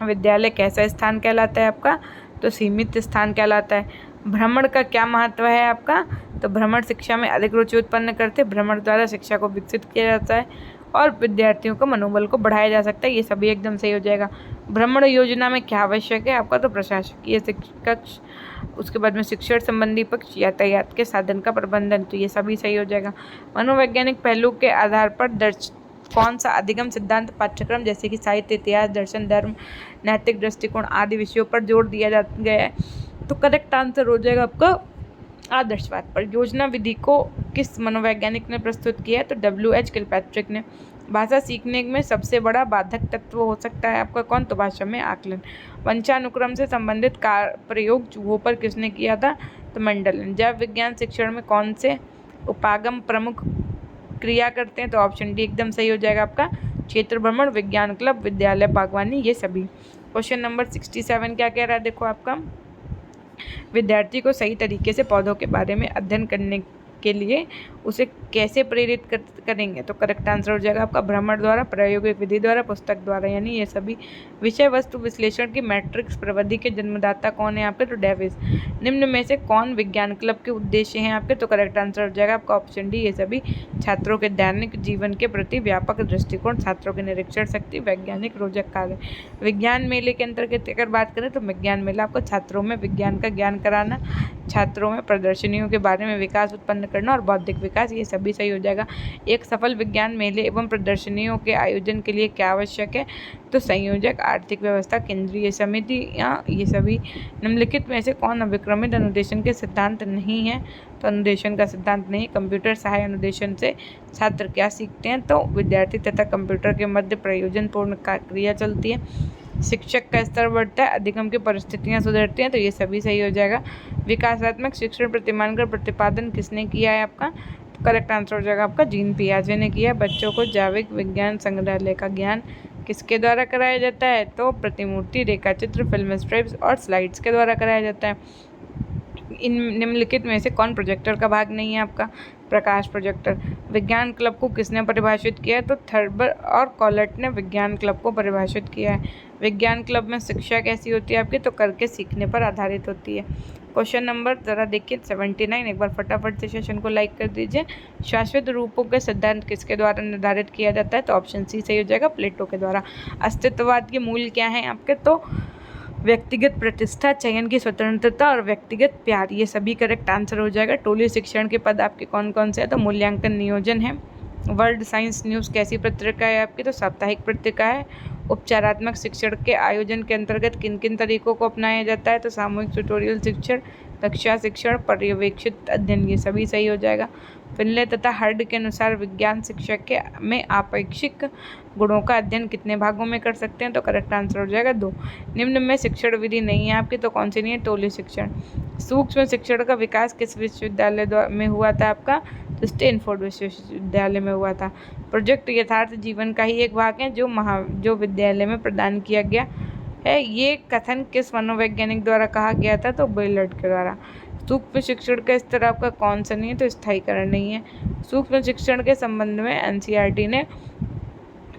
विद्यालय कैसा स्थान कहलाता है आपका? तो सीमित स्थान कहलाता है। भ्रमण का क्या महत्व है आपका? तो भ्रमण शिक्षा में अधिक रुचि उत्पन्न करते। भ्रमण द्वारा शिक्षा को विकसित किया जाता है और विद्यार्थियों को मनोबल को बढ़ाया जा सकता है, ये सभी एकदम सही हो जाएगा। भ्रमण योजना में क्या आवश्यक है आपका? तो प्रशासकीय कक्ष, उसके बाद में शिक्षण संबंधी पक्ष, यातायात के साधन का प्रबंधन, तो ये सभी सही हो जाएगा। मनोवैज्ञानिक पहलू के आधार पर कौन सा अधिगम सिद्धांत पाठ्यक्रम जैसे कि साहित्य, इतिहास, दर्शन, धर्म, नैतिक दृष्टिकोण आदि विषयों पर जोर दिया गया है? तो करेक्ट आंसर हो जाएगा आपका आदर्शवाद पर। योजना विधि को किस मनोवैज्ञानिक ने प्रस्तुत किया है? तो W.H. किलपैट्रिक ने। भाषा सीखने में सबसे बड़ा बाधक तत्व हो सकता है आपका कौन? तो भाषा में आकलन। वंशानुक्रम से संबंधित प्रयोग चूहों पर किसने किया था? तो मेंडल ने। जैव विज्ञान शिक्षण में कौन से उपागम प्रमुख क्रिया करते हैं? तो ऑप्शन डी एकदम सही हो जाएगा आपका क्षेत्र भ्रमण, विज्ञान क्लब, विद्यालय बागवानी, ये सभी। क्वेश्चन नंबर 67 क्या कह रहा है? देखो आपका विद्यार्थी को सही तरीके से पौधों के बारे में अध्ययन करने के लिए उसे कैसे प्रेरित करेंगे? तो करेक्ट आंसर हो जाएगा आपका भ्रमण द्वारा, प्रायोगिक विधि द्वारा, पुस्तक द्वारा, यानी ये सभी। विषय वस्तु विश्लेषण की मैट्रिक्स प्रविधि के जन्मदाता कौन है आपके? तो डेविस। निम्न में से कौन विज्ञान क्लब के उद्देश्य हैं आपके? तो करेक्ट आंसर हो जाएगा आपका ऑप्शन डी ये सभी। छात्रों के दैनिक जीवन के प्रति व्यापक दृष्टिकोण, छात्रों की निरीक्षण शक्ति, वैज्ञानिक रोचक कार्य। विज्ञान मेले के अंतर्गत अगर बात करें तो विज्ञान मेला आपको छात्रों में विज्ञान का ज्ञान कराना, छात्रों में प्रदर्शनियों के बारे में विकास उत्पन्न करना और बौद्धिक विकास, ये सभी सही हो जाएगा। एक सफल विज्ञान मेले एवं प्रदर्शनियों के आयोजन के लिए क्या आवश्यक है? तो संयोजक, आर्थिक व्यवस्था, केंद्रीय समिति, या ये सभी। निम्नलिखित में से कौन अभिक्रमित अनुदेशन के सिद्धांत नहीं है? तो अनुदेशन का सिद्धांत नहीं। कंप्यूटर सहायक अनुदेशन से छात्र क्या सीखते हैं? तो विद्यार्थी तथा कंप्यूटर के मध्य प्रयोजन पूर्ण क्रिया चलती है। शिक्षक का स्तर बढ़ता है, अधिगम की परिस्थितियां सुधरती हैं, तो ये सभी सही हो जाएगा। विकासात्मक शिक्षण प्रतिमान का प्रतिपादन किसने किया है आपका? तो करेक्ट आंसर हो जाएगा आपका जीन पियाजे ने किया है। बच्चों को जैविक विज्ञान संग्रहालय का ज्ञान किसके द्वारा कराया जाता है? तो प्रतिमूर्ति, रेखाचित्र, फिल्म स्ट्रिप्स और स्लाइड्स के द्वारा कराया जाता है। इन निम्नलिखित में से कौन प्रोजेक्टर का भाग नहीं है आपका? प्रकाश प्रोजेक्टर। विज्ञान क्लब को किसने परिभाषित किया है? तो थर्बर और कॉलेट ने विज्ञान क्लब को परिभाषित किया है। विज्ञान क्लब में शिक्षा कैसी होती है आपकी? तो करके सीखने पर आधारित होती है। क्वेश्चन नंबर ज़रा देखिए 79, एक बार फटाफट से सेशन को लाइक कर दीजिए। शाश्वत रूपों के सिद्धांत किसके द्वारा निर्धारित किया जाता है? तो ऑप्शन सी सही हो जाएगा, प्लेटो के द्वारा। अस्तित्ववाद के मूल क्या हैं आपके? तो व्यक्तिगत प्रतिष्ठा, चयन की स्वतंत्रता और व्यक्तिगत प्यार, ये सभी करेक्ट आंसर हो जाएगा। टोली शिक्षण के पद आपके कौन कौन से हैं? तो मूल्यांकन, नियोजन है। वर्ल्ड साइंस न्यूज़ कैसी पत्रिका है आपकी? तो साप्ताहिक पत्रिका है। उपचारात्मक शिक्षण के आयोजन के अंतर्गत किन किन तरीकों को अपनाया जाता है? तो सामूहिक ट्यूटोरियल शिक्षण, कक्षा शिक्षण, पर्यवेक्षित अध्ययन, ये सभी सही हो जाएगा। फिनले तथा हर्ड के अनुसार विज्ञान शिक्षक के में आपेक्षिक गुणों का अध्ययन कितने भागों में कर सकते हैं? तो करेक्ट आंसर हो जाएगा 2। निम्न में शिक्षण विधि नहीं है आपकी, तो कौन सी नहीं है? टोली शिक्षण। सूक्ष्म शिक्षण का विकास किस विश्वविद्यालय में हुआ था आपका? तो स्टैनफोर्ड विश्वविद्यालय में हुआ था। प्रोजेक्ट यथार्थ जीवन का ही एक भाग है जो विद्यालय में प्रदान किया गया है। ये कथन किस मनोवैज्ञानिक द्वारा कहा गया था? तो बेलर्ड के द्वारा। सूक्ष्म शिक्षण का स्तर आपका कौन सा नहीं है? तो स्थायीकरण नहीं है। सूक्ष्म शिक्षण के संबंध में एनसीईआरटी ने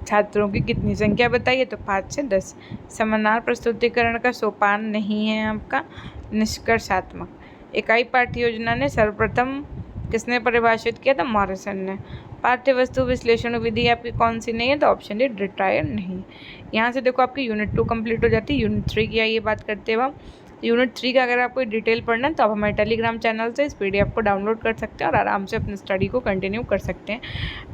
छात्रों की कितनी संख्या बताई है? तो 5 से 10। समानार प्रस्तुतिकरण का सोपान नहीं है आपका। निष्कर्षात्मक। इकाई पाठ्य योजना ने सर्वप्रथम किसने परिभाषित किया था? मॉरिसन ने। पाठ्य वस्तु विश्लेषण विधि आपकी कौन सी नहीं है? तो ऑप्शन डी डिट्रायर नहीं। यहाँ से देखो आपकी यूनिट 2 कंप्लीट हो जाती है। यूनिट 3 की आइए बात करते हैं अब। यूनिट 3 का अगर आपको डिटेल पढ़ना है तो आप हमारे टेलीग्राम चैनल से इस PDF को डाउनलोड कर सकते हैं और आराम से अपनी स्टडी को कंटिन्यू कर सकते हैं।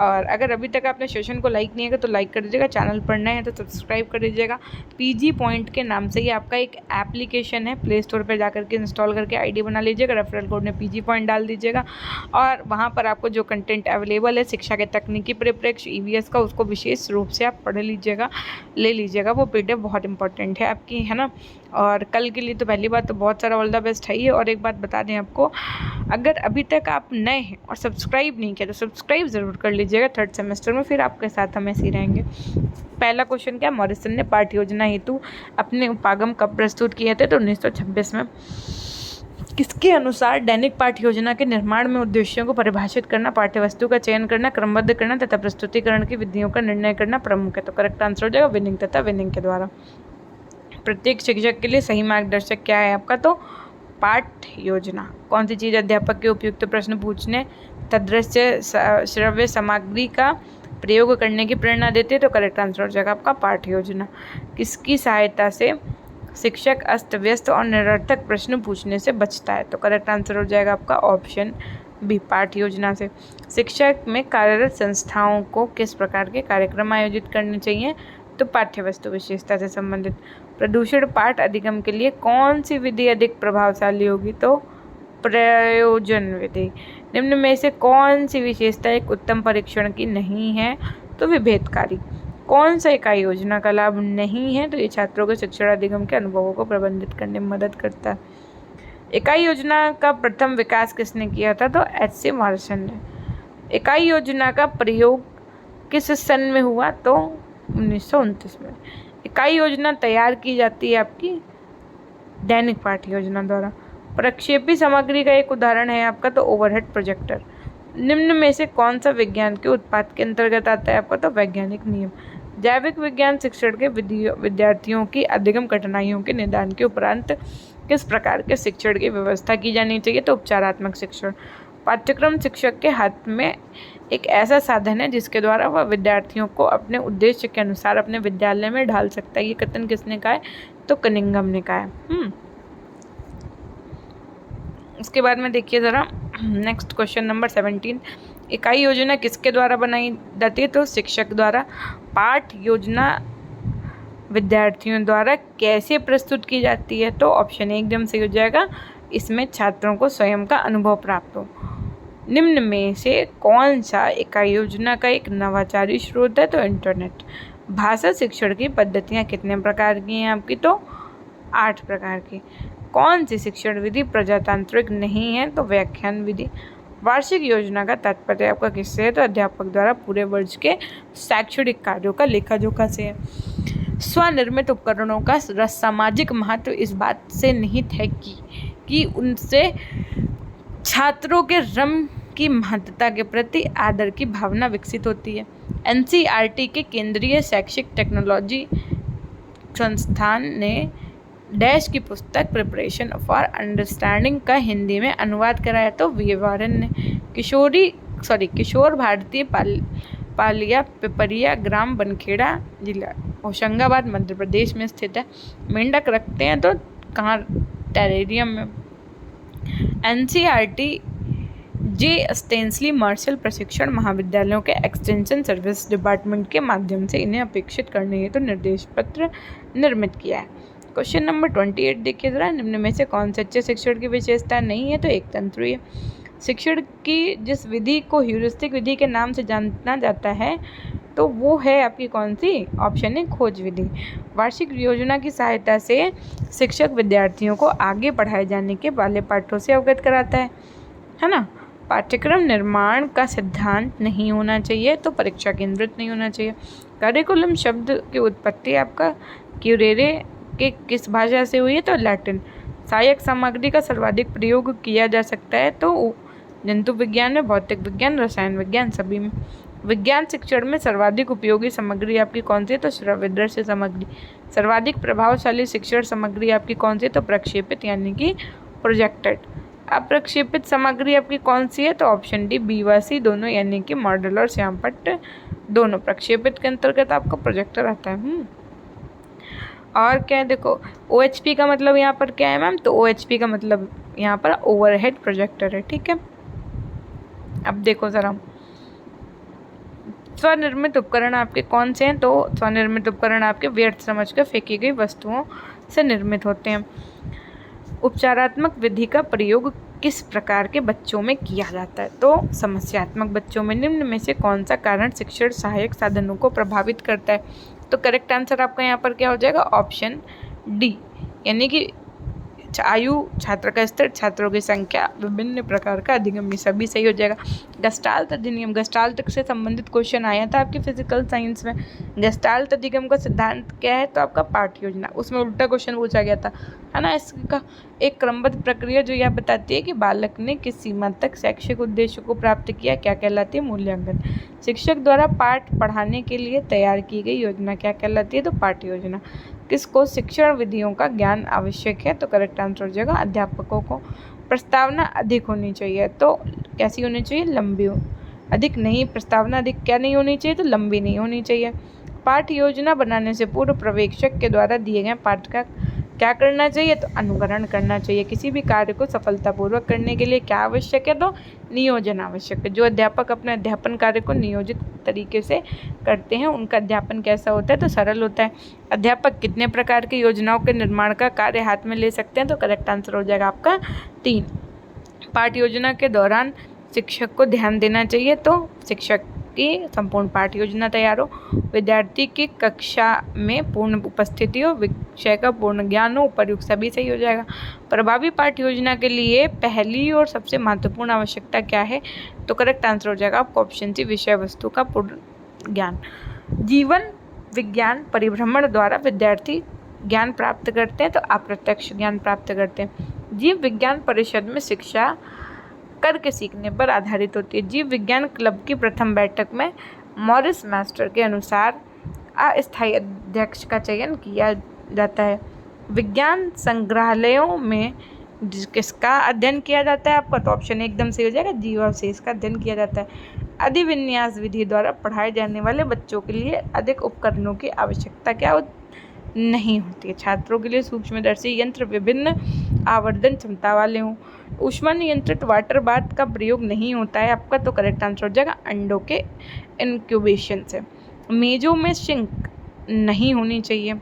और अगर अभी तक आपने सेशन को लाइक नहीं किया तो लाइक कर दीजिएगा, चैनल पर नए हैं तो सब्सक्राइब कर दीजिएगा। PG पॉइंट के नाम से ही आपका एक एप्लीकेशन है, प्ले स्टोर पर जाकर के इंस्टॉल करके ID बना लीजिएगा, रेफरल कोड में PG पॉइंट डाल दीजिएगा और वहाँ पर आपको जो कंटेंट अवेलेबल है शिक्षा के तकनीकी परिप्रेक्ष्य EVS का, उसको विशेष रूप से आप पढ़ लीजिएगा, ले लीजिएगा। वो PDF बहुत इंपॉर्टेंट है आपकी, है ना। और कल के लिए तो पहली बात तो बहुत सारा ऑल द बेस्ट है ही। और एक बात बता दें आपको, अगर अभी तक आप नए हैं और सब्सक्राइब नहीं किया तो सब्सक्राइब ज़रूर कर लीजिएगा। 3rd सेमेस्टर में फिर आपके साथ हम ऐसे ही रहेंगे। पहला क्वेश्चन क्या? मॉरिसन ने पाठ्य योजना हेतु अपने उपागम कब प्रस्तुत किए थे? तो 1926 में। किसके अनुसार दैनिक पाठ्य योजना के निर्माण में उद्देश्यों को परिभाषित करना, पाठ्यवस्तु का चयन करना, क्रमबद्ध करना तथा प्रस्तुतिकरण की विधियों का निर्णय करना प्रमुख है? तो करेक्ट आंसर हो जाएगा विनिंग तथा विनिंग के द्वारा। प्रत्येक शिक्षक के लिए सही मार्गदर्शक क्या है आपका? तो पाठ्य योजना। कौन सी चीज़ अध्यापक के उपयुक्त प्रश्न पूछने, तदृश्य श्रव्य सामग्री का प्रयोग करने की प्रेरणा देती है? तो करेक्ट आंसर हो जाएगा आपका पाठ्य योजना। किसकी सहायता से शिक्षक अस्त व्यस्त और निरर्थक प्रश्न पूछने से बचता है? तो करेक्ट आंसर हो जाएगा आपका ऑप्शन बी पाठ योजना से। शिक्षक में कार्यरत संस्थाओं को किस प्रकार के कार्यक्रम आयोजित करने चाहिए, तो पाठ्य वस्तु विशेषता से संबंधित। प्रदूषण पाठ अधिगम के लिए कौन सी विधि अधिक प्रभावशाली होगी, तो प्रयोजन विधि। निम्न में से कौन सी विशेषता एक उत्तम परीक्षण की नहीं है, तो विभेदकारी। कौन सा इकाई योजना का लाभ नहीं है, तो ये छात्रों के शिक्षण अधिगम के अनुभवों को प्रबंधित करने में मदद करता है। इकाई योजना का प्रथम विकास किसने किया था, तो एच.सी. मॉरिसन ने। इकाई योजना का प्रयोग किस सन में हुआ, तो 1929 में। इकाई योजना तैयार की जाती है आपकी दैनिक पाठ्य योजना द्वारा। प्रक्षेपी सामग्री का एक उदाहरण है आपका, तो ओवरहेड प्रोजेक्टर। निम्न में से कौन सा विज्ञान के उत्पाद के अंतर्गत आता है आपका, तो वैज्ञानिक नियम। जैविक विज्ञान शिक्षण के विद्यार्थियों की अधिगम कठिनाइयों के निदान के उपरांत किस प्रकार के शिक्षण की व्यवस्था की जानी चाहिए, तो उपचारात्मक शिक्षण। पाठ्यक्रम शिक्षक के हाथ में एक ऐसा साधन है जिसके द्वारा वह विद्यार्थियों को अपने उद्देश्य के अनुसार अपने विद्यालय में ढाल सकता है। ये कथन किसने कहा है, तो कनिंघम ने कहा है। उसके बाद में देखिए ज़रा नेक्स्ट क्वेश्चन नंबर 17। इकाई योजना किसके द्वारा बनाई जाती है, तो शिक्षक द्वारा। पाठ योजना विद्यार्थियों द्वारा कैसे प्रस्तुत की जाती है, तो ऑप्शन एकदम सही हो जाएगा, इसमें छात्रों को स्वयं का अनुभव प्राप्त हो। निम्न में से कौन सा इकाई योजना का एक नवाचारी स्रोत है, तो इंटरनेट। भाषा शिक्षण की पद्धतियाँ कितने प्रकार की हैं आपकी, तो 8 प्रकार की। कौन सी शिक्षण विधि प्रजातांत्रिक नहीं है, तो व्याख्यान विधि। वार्षिक योजना का तात्पर्य आपका किससे है, तो अध्यापक द्वारा पूरे वर्ष के शैक्षणिक कार्यों का लेखा जोखा से है। स्वनिर्मित उपकरणों का सामाजिक महत्व इस बात से निहित है कि उनसे छात्रों के रम की महत्ता के प्रति आदर की भावना विकसित होती है। एनसीईआरटी के केंद्रीय शैक्षिक टेक्नोलॉजी संस्थान ने डैश की पुस्तक प्रिपरेशन फॉर अंडरस्टैंडिंग का हिंदी में अनुवाद कराया, तो वी वारन ने। किशोर भारती पालिया पिपरिया ग्राम बनखेड़ा जिला होशंगाबाद मध्य प्रदेश में स्थित है। मेंढक रखते हैं तो कहाँ, टेरेरियम में। एनसीईआरटी जे स्टेंसली मार्शल प्रशिक्षण महाविद्यालयों के एक्सटेंशन सर्विस डिपार्टमेंट के माध्यम से इन्हें अपेक्षित करने हेतु निर्देश पत्र निर्मित किया है। क्वेश्चन नंबर 28 देखिए ज़रा। निम्न में से कौन से अच्छे शिक्षण की विशेषता नहीं है, तो एक तंत्रीय। शिक्षण की जिस विधि को ह्यूरिस्टिक विधि के नाम से जाना जाता है, तो वो है आपकी कौन सी, ऑप्शन है खोज विधि। वार्षिक योजना की सहायता से शिक्षक विद्यार्थियों को आगे पढ़ाए जाने के वाले पाठों से अवगत कराता है ना। पाठ्यक्रम निर्माण का सिद्धांत नहीं होना चाहिए, तो परीक्षा केंद्रित नहीं होना चाहिए। करिकुलम शब्द की उत्पत्ति आपका क्यूरेरे के किस भाषा से हुई है, तो लैटिन। सहायक सामग्री का सर्वाधिक प्रयोग किया जा सकता है, तो जंतु विज्ञान में, भौतिक विज्ञान, रसायन विज्ञान, सभी में। विज्ञान शिक्षण में सर्वाधिक उपयोगी सामग्री आपकी कौन सी है, तो श्रव्यदृश्य सामग्री। सर्वाधिक प्रभावशाली शिक्षण सामग्री आपकी कौन सी है, तो प्रक्षेपित यानी कि प्रोजेक्टेड। अप्रक्षेपित सामग्री आपकी कौन सी है, तो ऑप्शन डी बी व सी दोनों यानी कि मॉडल और श्यामपट्ट दोनों। प्रक्षेपित के अंतर्गत आपका प्रोजेक्टर आता है। और क्या है, देखो OHP का मतलब यहाँ पर क्या है मैम, तो OHP का मतलब यहाँ पर ओवरहेड प्रोजेक्टर है, ठीक है। अब देखो ज़रा स्वनिर्मित उपकरण आपके कौन से हैं, तो स्वनिर्मित उपकरण आपके व्यर्थ समझकर फेंकी गई वस्तुओं से निर्मित होते हैं। उपचारात्मक विधि का प्रयोग किस प्रकार के बच्चों में किया जाता है, तो समस्यात्मक बच्चों में। निम्न में से कौन सा कारण शिक्षण सहायक साधनों को प्रभावित करता है, तो करेक्ट आंसर आपका यहाँ पर क्या हो जाएगा, ऑप्शन डी यानी कि आयु, छात्र का स्तर, छात्रों की संख्या, विभिन्न प्रकार का अधिगम, ये सभी सही हो जाएगा। गस्टाल्ट अधिनियम, गस्टाल्ट से संबंधित क्वेश्चन आया था आपके फिजिकल साइंस में। गस्टाल्ट अधिगम का सिद्धांत क्या है, तो आपका पाठ योजना, उसमें उल्टा क्वेश्चन पूछा गया था, है ना। इसका एक क्रमबद्ध प्रक्रिया जो यह बताती है कि बालक ने किस सीमा तक शैक्षिक उद्देश्य को प्राप्त किया, क्या कहलाती है, मूल्यांकन। शिक्षक द्वारा पाठ पढ़ाने के लिए तैयार की गई योजना क्या कहलाती है, तो पाठ्य योजना। किसको शिक्षण विधियों का ज्ञान आवश्यक है, तो करेक्ट आंसर हो जाएगा अध्यापकों को। प्रस्तावना अधिक होनी चाहिए, तो कैसी होनी चाहिए, लंबी अधिक नहीं, प्रस्तावना अधिक क्या नहीं होनी चाहिए, तो लंबी नहीं होनी चाहिए। पाठ योजना बनाने से पूर्व पर्यवेक्षक के द्वारा दिए गए पाठ का क्या करना चाहिए, तो अनुकरण करना चाहिए। किसी भी कार्य को सफलतापूर्वक करने के लिए क्या आवश्यक है, तो नियोजन आवश्यक है। जो अध्यापक अपने अध्यापन कार्य को नियोजित तरीके से करते हैं उनका अध्यापन कैसा होता है, तो सरल होता है। अध्यापक कितने प्रकार की योजनाओं के निर्माण का कार्य हाथ में ले सकते हैं, तो करेक्ट आंसर हो जाएगा आपका 3। पाठ योजना के दौरान शिक्षक को ध्यान देना चाहिए, तो शिक्षक की संपूर्ण पाठ योजना तैयार हो, विद्यार्थी की कक्षा में पूर्ण उपस्थिति हो, विषय का पूर्ण ज्ञान हो, उपयुक्त सभी सही हो जाएगा। प्रभावी पाठ योजना के लिए पहली और सबसे महत्वपूर्ण आवश्यकता क्या है, तो करेक्ट आंसर हो जाएगा आपको ऑप्शन सी, विषय वस्तु का पूर्ण ज्ञान। जीवन विज्ञान परिभ्रमण द्वारा विद्यार्थी ज्ञान प्राप्त करते हैं, तो अप्रत्यक्ष ज्ञान प्राप्त करते हैं। जीव विज्ञान परिषद में शिक्षा करके सीखने पर आधारित होती है। जीव विज्ञान क्लब की प्रथम बैठक में मॉरिस मास्टर के अनुसार अस्थायी अध्यक्ष का चयन किया जाता है। विज्ञान संग्रहालयों में किसका अध्ययन किया जाता है आपका, तो ऑप्शन एकदम सही हो जाएगा, जीवावशेष का अध्ययन किया जाता है। अधिविन्यास विधि द्वारा पढ़ाए जाने वाले बच्चों के लिए अधिक उपकरणों की आवश्यकता क्या नहीं होती है। छात्रों के लिए सूक्ष्मदर्शी यंत्र विभिन्न आवर्धन क्षमता वाले हों। ऊष्मा नियंत्रित वाटर बाथ का प्रयोग नहीं होता है आपका, तो करेक्ट आंसर हो जाएगा अंडों के इंक्यूबेशन से। मेजों में सिंक नहीं होनी चाहिए।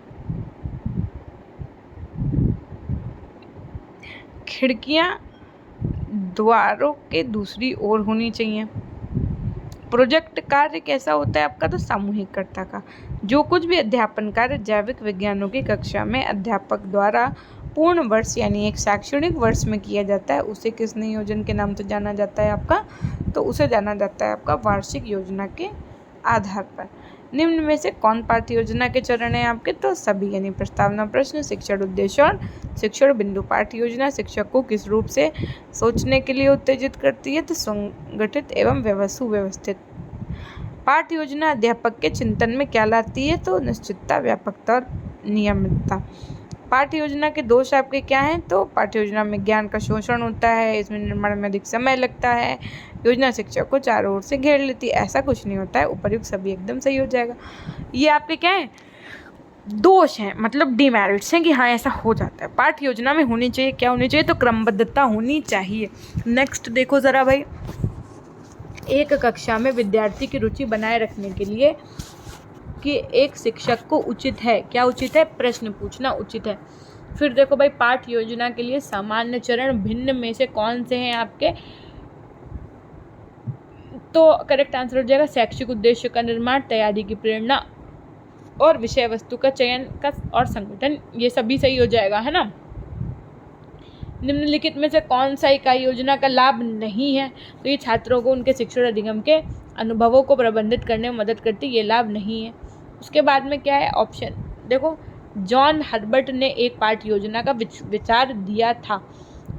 खिड़कियां द्वारों के दूसरी ओर होनी चाहिए। प्रोजेक्ट कार्य कैसा होता है आपका, तो सामूहिकता का। जो कुछ भी अध्यापन कार्य जैविक विज्ञानों की कक्षा में अध्यापक द्वारा पूर्ण वर्ष यानी एक शैक्षणिक वर्ष में किया जाता है उसे किस नियोजन के नाम से जाना जाता है आपका, तो उसे जाना जाता है आपका वार्षिक योजना के आधार पर। निम्न में से कौन पाठ्य योजना के चरण है आपके, तो सभी, यानी प्रस्तावना प्रश्न, शिक्षण उद्देश्य और शिक्षण बिंदु। पाठ्य योजना शिक्षक को किस रूप से सोचने के लिए उत्तेजित करती है, तो संगठित एवं सुव्यवस्थित। पाठ्य योजना अध्यापक के चिंतन में क्या लाती है, तो निश्चितता, व्यापकता और नियमितता। पाठ्य योजना के दोष आपके क्या हैं, तो पाठ्य योजना में ज्ञान का शोषण होता है, इसमें निर्माण में अधिक समय लगता है, योजना शिक्षक को चारों ओर से घेर लेती है। ऐसा कुछ नहीं होता है, उपयुक्त सभी एकदम सही हो जाएगा। ये आपके क्या है, दोष हैं, मतलब डिमेरिट्स हैं कि हाँ ऐसा हो जाता है। पाठ्य योजना में होनी चाहिए, क्या होनी चाहिए, तो क्रमबद्धता होनी चाहिए। नेक्स्ट देखो ज़रा भाई, एक कक्षा में विद्यार्थी की रुचि बनाए रखने के लिए कि एक शिक्षक को उचित है, क्या उचित है, प्रश्न पूछना उचित है। फिर देखो भाई, पाठ्य योजना के लिए सामान्य चरण भिन्न में से कौन से हैं आपके, तो करेक्ट आंसर हो जाएगा शैक्षिक उद्देश्य का निर्माण, तैयारी की प्रेरणा और विषय वस्तु का चयन का और संगठन, ये सभी सही हो जाएगा, है ना। निम्नलिखित में से कौन सा इकाई योजना का लाभ नहीं है, तो ये छात्रों को उनके शिक्षण अधिगम के अनुभवों को प्रबंधित करने में मदद करती है, ये लाभ नहीं है। उसके बाद में क्या है ऑप्शन, देखो जॉन हर्बर्ट ने एक पाठ्य योजना का विचार दिया था,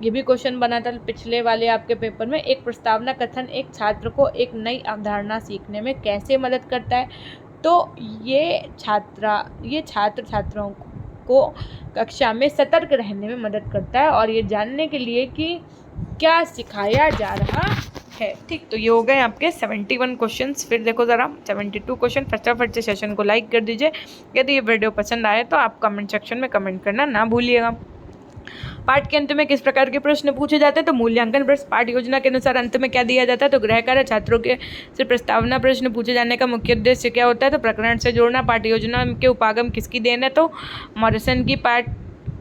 ये भी क्वेश्चन बना था पिछले वाले आपके पेपर में। एक प्रस्तावना कथन एक छात्र को एक नई अवधारणा सीखने में कैसे मदद करता है, तो ये छात्र छात्राओं को कक्षा में सतर्क रहने में मदद करता है और ये जानने के लिए कि क्या सिखाया जा रहा है। ठीक, तो ये हो गए आपके 71 क्वेश्चंस। फिर देखो ज़रा 72 क्वेश्चन। फटाफट से सेशन को लाइक कर दीजिए। यदि ये वीडियो पसंद आए तो आप कमेंट सेक्शन में कमेंट करना ना भूलिएगा। पाठ के अंत में किस प्रकार के प्रश्न पूछे जाते हैं, तो मूल्यांकन प्रश्न। पाठ योजना के अनुसार अंत में क्या दिया जाता है, तो गृह कार्य। छात्रों के से प्रस्तावना प्रश्न पूछे जाने का मुख्य उद्देश्य क्या होता है, तो प्रकरण से जोड़ना। पाठ्य योजना के उपागम किसकी देन है, तो मॉरिसन की।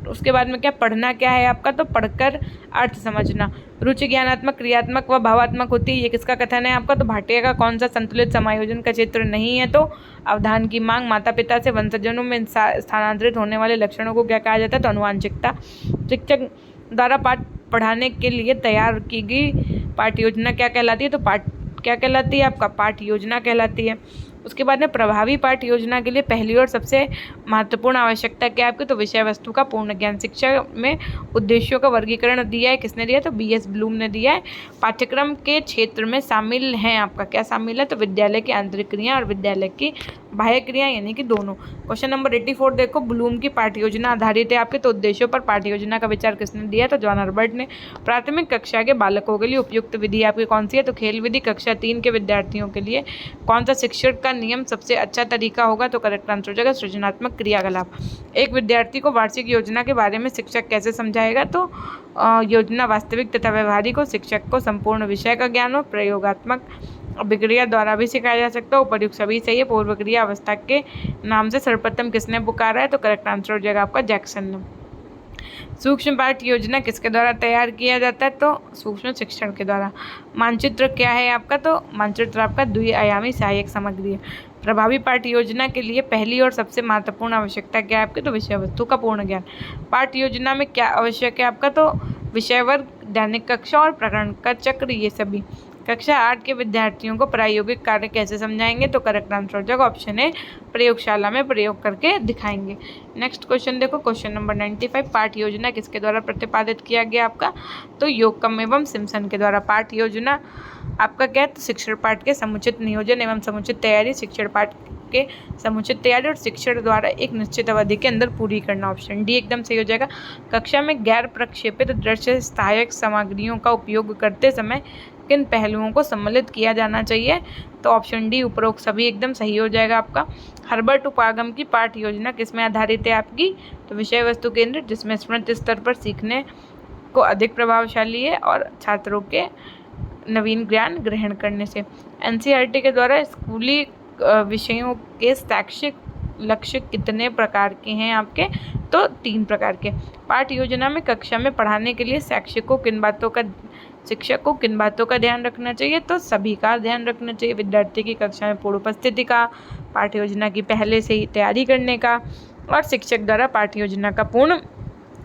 उसके बाद में क्या पढ़ना क्या है आपका, तो पढ़कर अर्थ समझना। रुचि ज्ञानात्मक, क्रियात्मक व भावात्मक होती है, ये किसका कथन है आपका, तो भाटिया का। कौन सा संतुलित समायोजन का क्षेत्र नहीं है, तो अवधान की मांग। माता पिता से वंशजनों में स्थानांतरित होने वाले लक्षणों को क्या कहा जाता है, तो अनुवांशिकता। शिक्षक द्वारा पाठ पढ़ाने के लिए तैयार की गई पाठ्य योजना क्या कहलाती है, तो क्या कहलाती है आपका, पाठ्य योजना कहलाती है। उसके बाद में प्रभावी पाठ्य योजना के लिए पहली और सबसे महत्वपूर्ण आवश्यकता क्या है आपकी, तो विषय वस्तु का पूर्ण ज्ञान। शिक्षा में उद्देश्यों का वर्गीकरण दिया है, किसने दिया, तो BS ब्लूम ने दिया है। पाठ्यक्रम के क्षेत्र में शामिल हैं आपका, क्या शामिल है, तो विद्यालय की आंतरिक क्रिया और विद्यालय की बाह्य क्रिया यानी कि दोनों। क्वेश्चन नंबर 84 देखो, ब्लूम की पाठ्य योजना आधारित है आपके, तो उद्देश्यों पर पाठ्य योजना का विचार किसने दिया? तो जॉन हर्बर्ट ने। प्राथमिक कक्षा के बालकों के लिए उपयुक्त विधि आपकी कौन सी है? तो खेल विधि। कक्षा 3 के विद्यार्थियों के लिए कौन सा शिक्षण का नियम सबसे अच्छा तरीका होगा? तो करेक्ट आंसर हो जाएगा सृजनात्मक क्रियाकलाप। एक विद्यार्थी को वार्षिक योजना के बारे में शिक्षक कैसे समझाएगा? तो योजना वास्तविक तथा व्यवहारिक हो, शिक्षक को संपूर्ण विषय का ज्ञान हो, प्रयोगात्मक अभिक्रिया द्वारा भी सिखाया जा सकता है। उपर्युक्त सभी सही है। पूर्व क्रिया अवस्था के नाम से सर्वप्रथम किसने पुकारा है? तो करेक्ट आंसर हो जाएगा आपका जैक्सन ने। सूक्ष्म पाठ योजना किसके द्वारा तैयार किया जाता है? तो सूक्ष्म शिक्षण के द्वारा। मानचित्र क्या है आपका? तो मानचित्र आपका द्विआयामी सहायक सामग्री है। प्रभावी पाठ योजना के लिए पहली और सबसे महत्वपूर्ण आवश्यकता क्या है आपकी? तो विषय वस्तु का पूर्ण ज्ञान। पाठ योजना में क्या आवश्यक है आपका? तो विषय वर्ग, दैनिक कक्षा और प्रकरण का चक्र, ये सभी। कक्षा 8 के विद्यार्थियों को प्रायोगिक कार्य कैसे समझाएंगे? तो करेक्ट आंसर हो जाएगा ऑप्शन ए, प्रयोगशाला में प्रयोग करके दिखाएंगे। नेक्स्ट क्वेश्चन देखो, क्वेश्चन नंबर 95, पाठ योजना किसके द्वारा प्रतिपादित किया गया आपका? तो योक्कम एवं सिम्पसन के द्वारा। पाठ योजना आपका क्या है? तो शिक्षण पाठ के समुचित नियोजन एवं समुचित तैयारी, शिक्षण पाठ के समुचित तैयारी और शिक्षण द्वारा एक निश्चित अवधि के अंदर पूरी करना। ऑप्शन डी एकदम सही हो जाएगा। कक्षा में गैर प्रक्षेपित दृश्य सहायक सामग्रियों का उपयोग करते समय किन पहलुओं को सम्मिलित किया जाना चाहिए? तो ऑप्शन डी उपरोक्त सभी एकदम सही हो जाएगा आपका। हर्बर्ट उपागम की पाठ योजना किसमें आधारित है आपकी? तो विषय वस्तु केंद्रित, जिसमें स्मृति स्तर पर सीखने को अधिक प्रभावशाली है और छात्रों के नवीन ज्ञान ग्रहण करने से। एनसीईआरटी के द्वारा स्कूली विषयों के शैक्षिक लक्ष्य कितने प्रकार के हैं आपके? तो 3 प्रकार के। पाठ योजना में कक्षा में पढ़ाने के लिए शिक्षक को किन बातों का ध्यान रखना चाहिए? तो सभी का ध्यान रखना चाहिए। विद्यार्थी की कक्षा में पूर्व उपस्थिति का, पाठ योजना की पहले से ही तैयारी करने का और शिक्षक द्वारा पाठ योजना का पूर्ण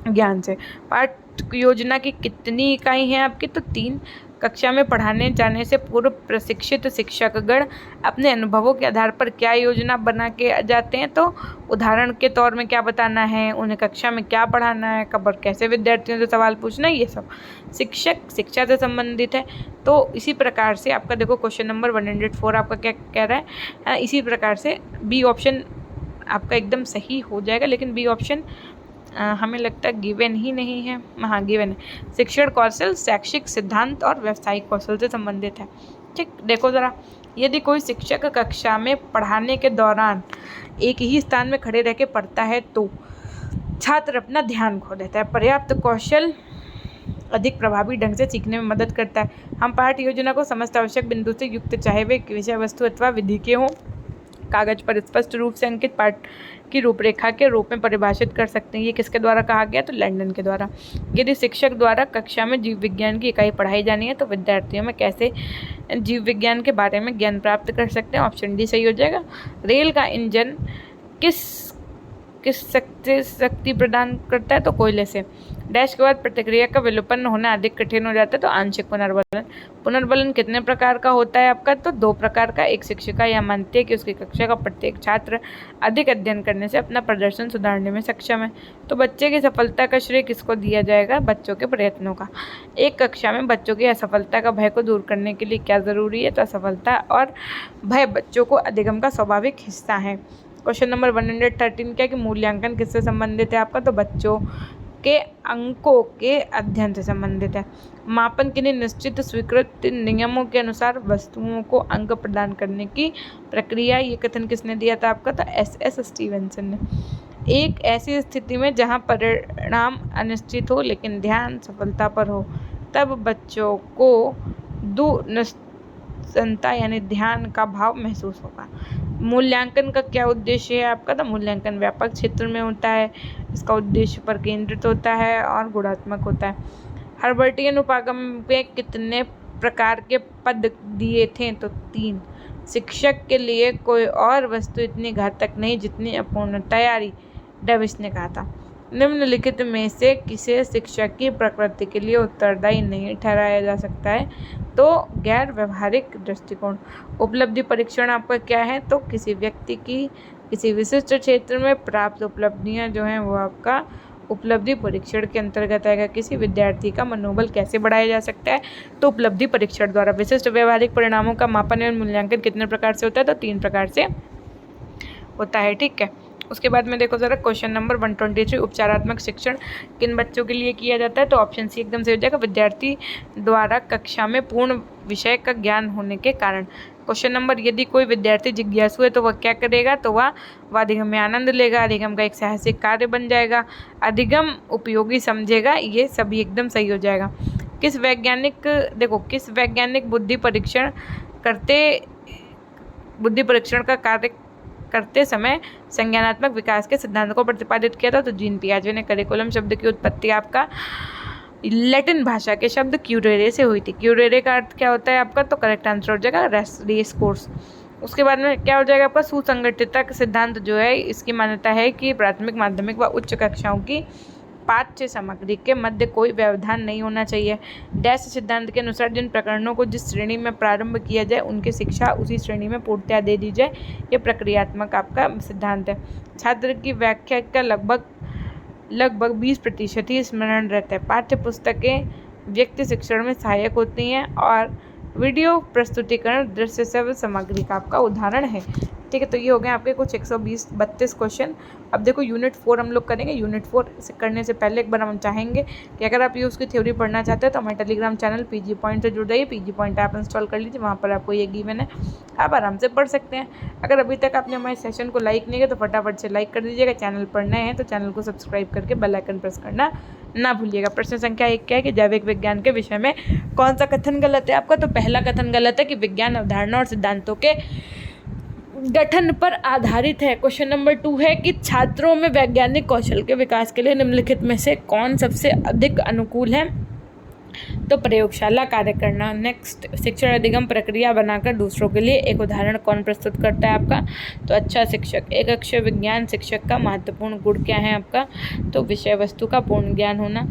ज्ञान से। पाठ योजना की कितनी इकाई हैं आपकी? तो 3। कक्षा में पढ़ाने जाने से पूर्व प्रशिक्षित शिक्षकगण अपने अनुभवों के आधार पर क्या योजना बना के जाते हैं? तो उदाहरण के तौर में क्या बताना है, उन्हें कक्षा में क्या पढ़ाना है, कब और कैसे विद्यार्थियों से सवाल पूछना है, ये सब शिक्षक शिक्षा से संबंधित है। तो इसी प्रकार से आपका देखो क्वेश्चन नंबर 104 आपका क्या कह रहा है? इसी प्रकार से बी ऑप्शन आपका एकदम सही हो जाएगा, लेकिन बी ऑप्शन हमें लगता है गिवन ही नहीं है। हाँ गिवन है। शिक्षण कौशल शैक्षिक सिद्धांत और व्यावसायिक कौशल से संबंधित है। ठीक, देखो ज़रा, यदि कोई शिक्षक कक्षा में पढ़ाने के दौरान एक ही स्थान में खड़े रह के पढ़ता है तो छात्र अपना ध्यान खो देता है। पर्याप्त कौशल अधिक प्रभावी ढंग से सीखने में मदद करता है। हम पाठ योजना को समस्त आवश्यक बिंदु से युक्त, चाहे वे विषय वस्तु अथवा विधि के हों, कागज पर स्पष्ट रूप से अंकित पाठ की रूपरेखा के रूप में परिभाषित कर सकते हैं। ये किसके द्वारा कहा गया? तो लैंडन के द्वारा। यदि शिक्षक द्वारा कक्षा में जीव विज्ञान की इकाई पढ़ाई जानी है तो विद्यार्थियों में कैसे जीव विज्ञान के बारे में ज्ञान प्राप्त कर सकते हैं? ऑप्शन डी सही हो जाएगा। रेल का इंजन किस शक्ति प्रदान करता है? तो कोयले से। डैश के बाद प्रतिक्रिया का विलोपन होना अधिक कठिन हो जाता है, तो आंशिक पुनर्बलन। पुनर्बलन कितने प्रकार का होता है आपका? तो 2 प्रकार का। एक शिक्षिका यह मानती है कि उसकी कक्षा का प्रत्येक छात्र अधिक अध्ययन करने से अपना प्रदर्शन सुधारने में सक्षम है, तो बच्चे की सफलता का श्रेय किसको दिया जाएगा? बच्चों के प्रयत्नों का। एक कक्षा में बच्चों की असफलता का भय को दूर करने के लिए क्या जरूरी है? तो असफलता और भय बच्चों को अधिगम का स्वाभाविक हिस्सा है। क्वेश्चन नंबर 113 क्या कि मूल्यांकन किससे संबंधित है आपका? तो बच्चों के अंकों के अध्ययन से संबंधित है। मापन के लिए निश्चित स्वीकृत नियमों के अनुसार वस्तुओं को अंक प्रदान करने की प्रक्रिया, ये कथन किसने दिया था आपका? तो एस स्टीवेंसन ने। एक ऐसी स्थिति में जहां परिणाम अनिश्चित हो लेकिन ध्यान सफलता पर हो, तब बच्चों को दुनिश्चितता यानी ध्यान का भाव महसूस होगा। मूल्यांकन का क्या उद्देश्य है आपका? तो मूल्यांकन व्यापक क्षेत्र में होता है, इसका उद्देश्य पर केंद्रित होता है और गुणात्मक होता है। हर्बर्टियन उपागम में कितने प्रकार के पद दिए थे? तो 3। शिक्षक के लिए कोई और वस्तु इतनी घातक नहीं जितनी अपूर्ण तैयारी, डेविस ने कहा था। निम्नलिखित में से किसे शिक्षक की प्रकृति के लिए उत्तरदायी नहीं ठहराया जा सकता है? तो गैर व्यवहारिक दृष्टिकोण। उपलब्धि परीक्षण आपका क्या है? तो किसी व्यक्ति की किसी विशिष्ट क्षेत्र में प्राप्त उपलब्धियां जो हैं वो आपका उपलब्धि परीक्षण के अंतर्गत आएगा। किसी विद्यार्थी का मनोबल कैसे बढ़ाया जा सकता है? तो उपलब्धि परीक्षण द्वारा। विशिष्ट व्यवहारिक परिणामों का मापन एवं मूल्यांकन कितने प्रकार से होता है? तो 3 प्रकार से होता है। ठीक है, उसके बाद में देखो ज़रा क्वेश्चन नंबर 123, उपचारात्मक शिक्षण किन बच्चों के लिए किया जाता है? तो ऑप्शन सी एकदम सही हो जाएगा, विद्यार्थी द्वारा कक्षा में पूर्ण विषय का ज्ञान होने के कारण। क्वेश्चन नंबर, यदि कोई विद्यार्थी जिज्ञासु है तो वह क्या करेगा? तो वह अधिगम में आनंद लेगा, अधिगम का एक साहसिक कार्य बन जाएगा, अधिगम उपयोगी समझेगा। ये सभी एकदम सही हो जाएगा। किस वैज्ञानिक बुद्धि परीक्षण का कार्य करते समय संज्ञानात्मक विकास के सिद्धांत को प्रतिपादित किया था? तो जीन पियाजे ने। करिकुलम शब्द की उत्पत्ति आपका लैटिन भाषा के शब्द क्यूरेरे से हुई थी। क्यूरेरे का अर्थ क्या होता है आपका? तो करेक्ट आंसर हो जाएगा रेस कोर्स। उसके बाद में क्या हो जाएगा आपका? सुसंगठितता का सिद्धांत जो है, इसकी मान्यता है कि प्राथमिक, माध्यमिक व उच्च कक्षाओं की पाठ्य सामग्री के मध्य कोई व्यवधान नहीं होना चाहिए। डैश सिद्धांत के अनुसार जिन प्रकरणों को जिस श्रेणी में प्रारंभ किया जाए उनकी शिक्षा उसी श्रेणी में पूर्णतया दे दी जाए। ये प्रक्रियात्मक आपका सिद्धांत है। छात्र की व्याख्या का लगभग 20% ही स्मरण रहता है। पाठ्य पुस्तकें व्यक्ति शिक्षण में सहायक होती हैं और वीडियो प्रस्तुतिकरण दृश्य श्रव्य सामग्री का आपका उदाहरण है। ठीक है, तो ये हो गए आपके कुछ 132 क्वेश्चन। अब देखो यूनिट 4 हम लोग करेंगे। यूनिट 4 करने से पहले एक बार हम चाहेंगे कि अगर आप ये उसकी थ्योरी पढ़ना चाहते हैं तो हमारे टेलीग्राम चैनल पीजी पॉइंट से जुड़ जाइए। पीजी पॉइंट ऐप इंस्टॉल कर लीजिए, वहाँ पर आपको ये गिवन है, आप आराम से पढ़ सकते हैं। अगर अभी तक आपने हमारे सेशन को लाइक नहीं किया तो फटाफट से लाइक कर दीजिएगा। चैनल पर नए हैं तो चैनल को सब्सक्राइब करके बेल आइकन प्रेस करना ना भूलिएगा। प्रश्न संख्या 1 क्या है कि जैविक विज्ञान के विषय में कौन सा कथन गलत है आपका? तो पहला कथन गलत है कि विज्ञान अवधारणा और सिद्धांतों के गठन पर आधारित है। क्वेश्चन नंबर 2 है कि छात्रों में वैज्ञानिक कौशल के विकास के लिए निम्नलिखित में से कौन सबसे अधिक अनुकूल है? तो प्रयोगशाला कार्य करना। नेक्स्ट, शिक्षण अधिगम प्रक्रिया बनाकर दूसरों के लिए एक उदाहरण कौन प्रस्तुत करता है आपका? तो अच्छा शिक्षक। एक अक्षर विज्ञान शिक्षक का महत्वपूर्ण गुण क्या है आपका? तो विषय वस्तु का पूर्ण ज्ञान होना।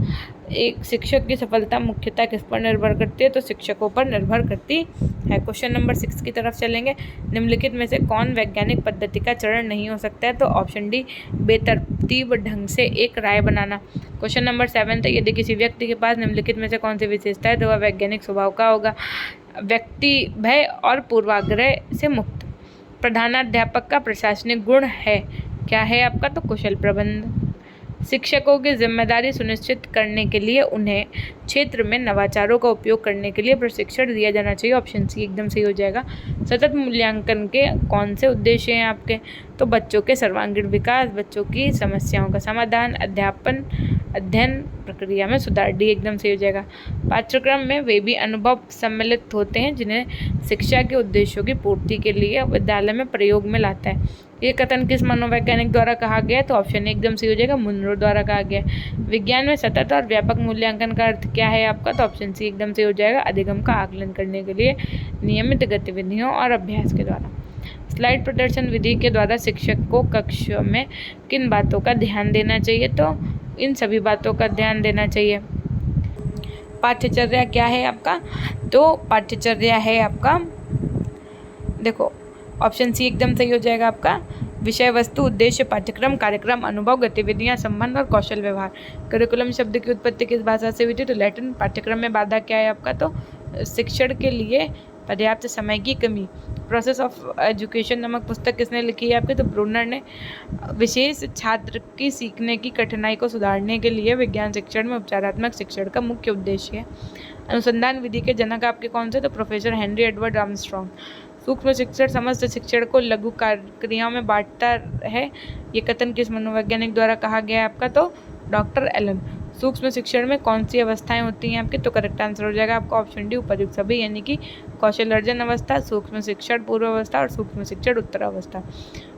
एक शिक्षक की सफलता मुख्यतः किस पर निर्भर करती है? तो शिक्षकों पर निर्भर करती है। क्वेश्चन नंबर 6 की तरफ चलेंगे। निम्नलिखित में से कौन वैज्ञानिक पद्धति का चरण नहीं हो सकता है? तो ऑप्शन डी, बेतरतीब ढंग से एक राय बनाना। क्वेश्चन नंबर 7 है, यदि किसी व्यक्ति के पास निम्नलिखित में से कौन सी विशेषता है तो वह वैज्ञानिक स्वभाव का होगा? व्यक्ति भय और पूर्वाग्रह से मुक्त। प्रधानाध्यापक का प्रशासनिक गुण है क्या है आपका? तो कुशल प्रबंध। शिक्षकों की जिम्मेदारी सुनिश्चित करने के लिए उन्हें क्षेत्र में नवाचारों का उपयोग करने के लिए प्रशिक्षण दिया जाना चाहिए। ऑप्शन सी एकदम सही हो जाएगा। सतत मूल्यांकन के कौन से उद्देश्य हैं आपके? तो बच्चों के सर्वांगीण विकास, बच्चों की समस्याओं का समाधान, अध्ययन प्रक्रिया में सुधार। डी एकदम सही हो जाएगा। पाठ्यक्रम में वे भी अनुभव सम्मिलित होते हैं जिन्हें शिक्षा के उद्देश्यों की पूर्ति के लिए विद्यालय में प्रयोग में लाता है। ये कथन किस मनोवैज्ञानिक द्वारा कहा गया है? तो ऑप्शन एकदम सही हो जाएगा, मुनरो द्वारा कहा गया है। विज्ञान में सतत और व्यापक मूल्यांकन का अर्थ क्या है आपका? तो ऑप्शन सी एकदम सही हो जाएगा, अधिगम का आकलन करने के लिए नियमित गतिविधियों और अभ्यास के द्वारा। स्लाइड प्रदर्शन विधि के द्वारा शिक्षक को कक्षा में किन बातों का ध्यान देना चाहिए? तो इन सभी बातों का ध्यान देना चाहिए। पाठ्यचर्या क्या है आपका? तो पाठ्यचर्या है आपका, देखो ऑप्शन सी एकदम सही हो जाएगा आपका, विषय वस्तु, उद्देश्य, पाठ्यक्रम, कार्यक्रम, अनुभव, गतिविधियां, संबंध और कौशल व्यवहार। करिकुलम शब्द की उत्पत्ति किस भाषा से हुई थी? तो लैटिन। पाठ्यक्रम में बाधा क्या है आपका? तो शिक्षण के लिए पर्याप्त समय की कमी। प्रोसेस ऑफ एजुकेशन नामक पुस्तक किसने लिखी है आपके? तो ब्रूनर ने। विशेष छात्र की सीखने की कठिनाई को सुधारने के लिए विज्ञान शिक्षण में उपचारात्मक शिक्षण का मुख्य उद्देश्य है। अनुसंधान विधि के जनक आपके कौन से? तो प्रोफेसर हेनरी एडवर्ड आर्मस्ट्रॉन्ग। सूक्ष्म शिक्षण समस्त शिक्षण को लघु क्रियाओं में बांटता है। ये कथन किस मनोवैज्ञानिक द्वारा कहा गया है आपका? तो डॉक्टर एलन। सूक्ष्म शिक्षण में कौन सी अवस्थाएं होती हैं आपके? तो करेक्ट आंसर हो जाएगा आपका ऑप्शन डी, उपयुक्त सभी, यानी कि कौशल अर्जन अवस्था, सूक्ष्म शिक्षण पूर्व अवस्था और सूक्ष्म शिक्षण उत्तर अवस्था।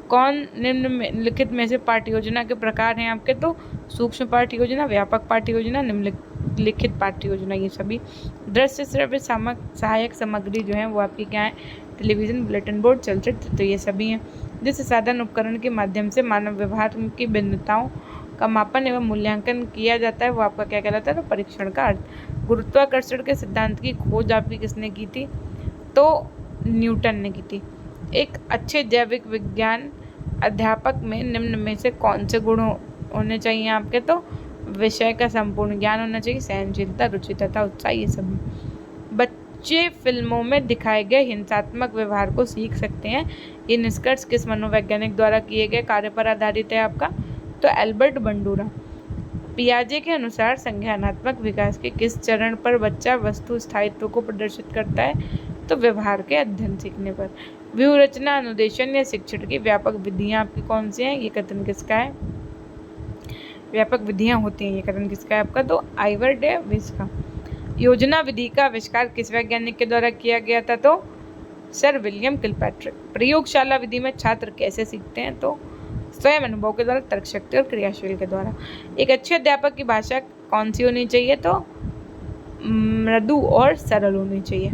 कौन निम्नलिखित में से पाठ्य योजना के प्रकार हैं आपके? तो सूक्ष्म पाठ्य योजना, व्यापक पाठ्य योजना, निम्नलिखित पाठ्य योजना, ये सभी। दृश्य श्रव्य सहायक सामग्री जो है वो आपकी क्या है? टेलीविज़न, बुलेटिन बोर्ड, चलचित्र, तो ये सभी हैं। जिस साधन उपकरण के माध्यम से मानव व्यवहार की भिन्नताओं का मापन एवं मूल्यांकन किया जाता है वो आपका क्या कहलाता है? तो परीक्षण का अर्थ। गुरुत्वाकर्षण के सिद्धांत की खोज आपकी किसने की थी? तो न्यूटन ने की थी। एक अच्छे जैविक विज्ञान अध्यापक में निम्न में से कौन से गुण होने चाहिए आपके? तो विषय का संपूर्ण ज्ञान होना चाहिए, सहनशीलता, रुचि तथा उत्साह, ये सभी। बच्चे फिल्मों में दिखाए गए हिंसात्मक व्यवहार को सीख सकते हैं। ये निष्कर्ष किस मनोवैज्ञानिक द्वारा किए गए कार्य पर आधारित है आपका? तो एल्बर्ट बंडूरा। पियाजे के अनुसार संज्ञानात्मक विकास के किस चरण पर बच्चा वस्तु स्थायित्व को प्रदर्शित करता है? तो व्यवहार के अध्ययन सीखने पर। व्यूह रचना, अनुदेशन या शिक्षण की व्यापक विधियां आपकी कौन सी हैं? ये कथन किसका है? व्यापक विधियां होती हैं, ये कथन किसका है आपका? तो आइवर डेविस का। योजना विधि का आविष्कार किस वैज्ञानिक के द्वारा किया गया था? तो सर विलियम किलपैट्रिक। प्रयोगशाला विधि में छात्र कैसे सीखते हैं? तो स्वयं अनुभव के द्वारा, तर्क शक्ति और क्रियाशील के द्वारा। एक अच्छे अध्यापक की भाषा कौन सी होनी चाहिए? तो मृदु और सरल होनी चाहिए।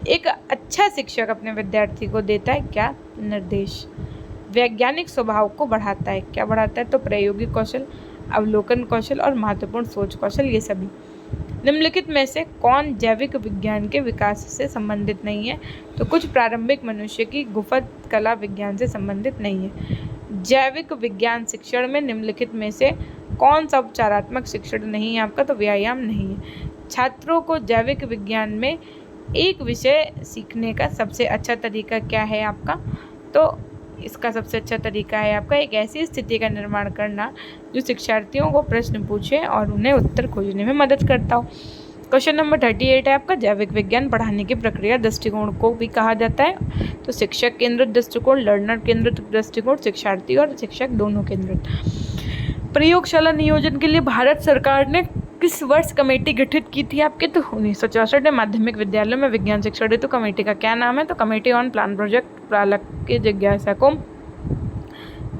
एक अच्छा शिक्षक अपने विद्यार्थी को देता है क्या? निर्देश। वैज्ञानिक स्वभाव को बढ़ाता है, क्या बढ़ाता है? तो प्रायोगिक कौशल, अवलोकन कौशल और महत्वपूर्ण सोच कौशल, ये सभी। निम्नलिखित में से कौन जैविक विज्ञान के विकास से संबंधित नहीं है? तो कुछ प्रारंभिक मनुष्य की गुफत कला विज्ञान से संबंधित नहीं है। जैविक विज्ञान शिक्षण में निम्नलिखित में से कौन सा उपचारात्मक शिक्षण नहीं है आपका? तो व्यायाम नहीं है। छात्रों को जैविक विज्ञान में एक विषय सीखने का सबसे अच्छा तरीका क्या है आपका? तो इसका सबसे अच्छा तरीका है आपका एक ऐसी स्थिति का निर्माण करना जो शिक्षार्थियों को प्रश्न पूछे और उन्हें उत्तर खोजने में मदद करता हो। क्वेश्चन नंबर 38 है आपका, जैविक विज्ञान पढ़ाने की प्रक्रिया दृष्टिकोण को भी कहा जाता है। तो शिक्षक केंद्रित दृष्टिकोण, लर्नर केंद्रित दृष्टिकोण, शिक्षार्थी और शिक्षक दोनों केंद्रित। प्रयोगशाला नियोजन के लिए भारत सरकार ने किस वर्ष कमेटी गठित की थी आपके? तो 1964 में। माध्यमिक विद्यालयों में विज्ञान शिक्षण हेतु कमेटी का क्या नाम है? तो कमेटी ऑन प्लान प्रोजेक्ट। प्रालक की जिज्ञासा को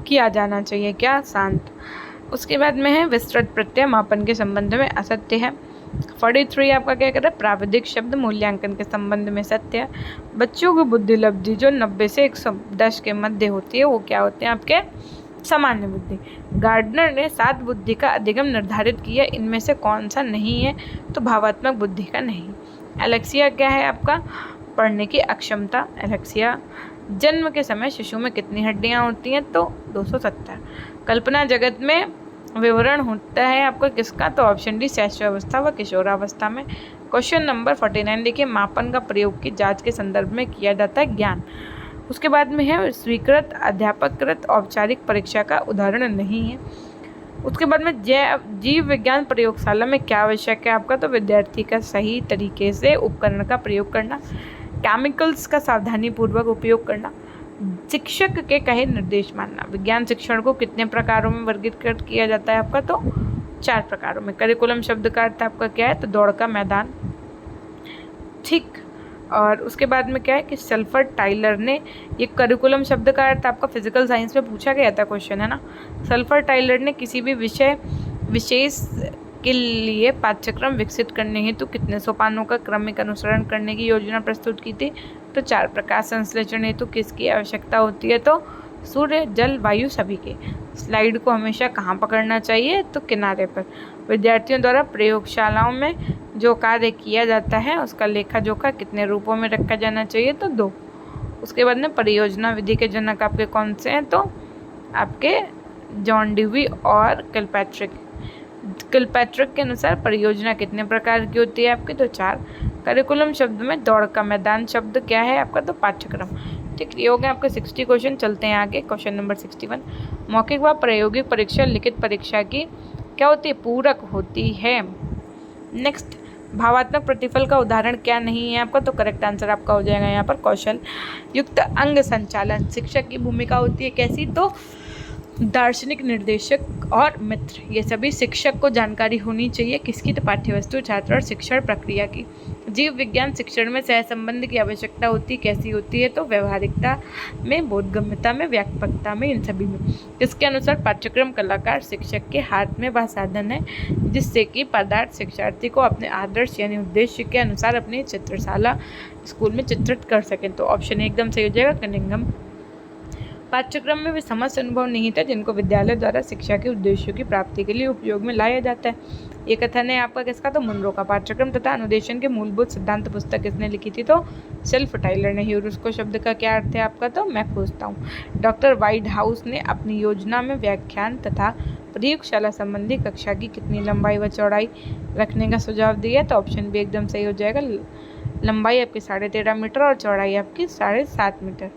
किया जाना चाहिए क्या? शांत। उसके बाद में है विस्तृत प्रत्यय मापन के संबंध में असत्य है। 43 आपका क्या कहता है? प्राविधिक शब्द मूल्यांकन के संबंध में सत्य है। बच्चों की बुद्धि लब्धि जो 90 से 110 के मध्य होती है वो क्या होते हैं आपके? सामान्य बुद्धि। गार्डनर ने 7 बुद्धि का अधिगम निर्धारित किया, इनमें से कौन सा नहीं है? तो भावात्मक बुद्धि का नहीं। एलेक्सिया क्या है आपका? पढ़ने की अक्षमता। एलेक्सिया। जन्म के समय शिशु में कितनी हड्डियां होती हैं? तो 270। कल्पना जगत में विवरण होता है आपका किसका? तो ऑप्शन डी शैशवावस्था व किशोरावस्था में। क्वेश्चन नंबर 49 देखिए, मापन का प्रयोग की जांच के संदर्भ में किया जाता है ज्ञान। उसके बाद में है स्वीकृत अध्यापकृत औपचारिक परीक्षा का उदाहरण नहीं है। उसके बाद में जीव विज्ञान प्रयोगशाला में क्या आवश्यक है आपका? तो विद्यार्थी का सही तरीके से उपकरण का प्रयोग करना, केमिकल्स का सावधानी पूर्वक उपयोग करना, शिक्षक के कहे निर्देश मानना। विज्ञान शिक्षण को कितने प्रकारों में वर्गीकृत किया जाता है आपका? तो 4 प्रकारों में। करिकुलम शब्द का अर्थ आपका क्या है? तो दौड़ का मैदान। ठीक। और उसके बाद में क्या है कि सल्फर टाइलर ने, ये करिकुलम शब्द का अर्थ आपका फिजिकल साइंस में पूछा गया था क्वेश्चन, है ना। सल्फर टाइलर ने किसी भी विषय विशेष के लिए पाठ्यक्रम विकसित करने हेतु कितने सोपानों का क्रमिक अनुसरण करने की योजना प्रस्तुत की थी? तो 4। प्रकाश संश्लेषण हेतु किसकी आवश्यकता होती है? तो सूर्य, जल, वायु सभी के। स्लाइड को हमेशा कहाँ पकड़ना चाहिए? तो किनारे पर। विद्यार्थियों द्वारा प्रयोगशालाओं में जो कार्य किया जाता है उसका लेखा जोखा कितने रूपों में रखा जाना चाहिए? तो 2। उसके बाद में परियोजना विधि के जनक आपके कौन से हैं? तो आपके जॉन ड्यूवी और किलपैट्रिक। किलपैट्रिक के अनुसार परियोजना कितने प्रकार की होती है आपकी? तो 4। करिकुलम शब्द में दौड़ का मैदान शब्द क्या है आपका? तो पाठ्यक्रम। ठीक, ये हो गया आपके 60 क्वेश्चन। चलते हैं आगे। क्वेश्चन नंबर 61, मौखिक व प्रायोगिक परीक्षा लिखित परीक्षा की क्या होती है? पूरक होती है। नेक्स्ट, भावात्मक प्रतिफल का उदाहरण क्या नहीं है आपका? तो करेक्ट आंसर आपका हो जाएगा यहाँ पर कौशल युक्त अंग संचालन। शिक्षक की भूमिका होती है कैसी? तो दार्शनिक, निर्देशक और मित्र, ये सभी शिक्षक को जानकारी होनी चाहिए किसकी? तो पाठ्यवस्तु, छात्र और शिक्षण प्रक्रिया की। जीव विज्ञान शिक्षण में सहसंबंध की आवश्यकता होती कैसी होती है? तो व्यवहारिकता में, बोधगम्यता में, व्यापकता में, इन सभी में। इसके अनुसार पाठ्यक्रम कलाकार शिक्षक के हाथ में वह साधन है जिससे कि पदार्थ शिक्षार्थी को अपने आदर्श यानी उद्देश्य के अनुसार अपनी चित्रशाला स्कूल में चित्रित कर सकें। तो ऑप्शन एकदम सही हो जाएगा, कनिंघम। पाठ्यक्रम में वे समस्त अनुभव नहीं था जिनको विद्यालय द्वारा शिक्षा के उद्देश्यों की प्राप्ति के लिए उपयोग में लाया जाता है। ये कथन है आपका किसका? तो मुनरो का। पाठ्यक्रम तथा अनुदेशन के मूलभूत सिद्धांत पुस्तक किसने लिखी थी? तो सेल्फ टाइलर ने। ह्यूरिस्को शब्द का क्या अर्थ है आपका? तो मैं खोजता हूँ। डॉक्टर वाइट हाउस ने अपनी योजना में व्याख्यान तथा प्रयोगशाला संबंधी कक्षा की कितनी लंबाई व चौड़ाई रखने का सुझाव दिया? तो ऑप्शन बी एकदम सही हो जाएगा, लंबाई आपकी 13.5 मीटर और चौड़ाई आपकी 7.5 मीटर।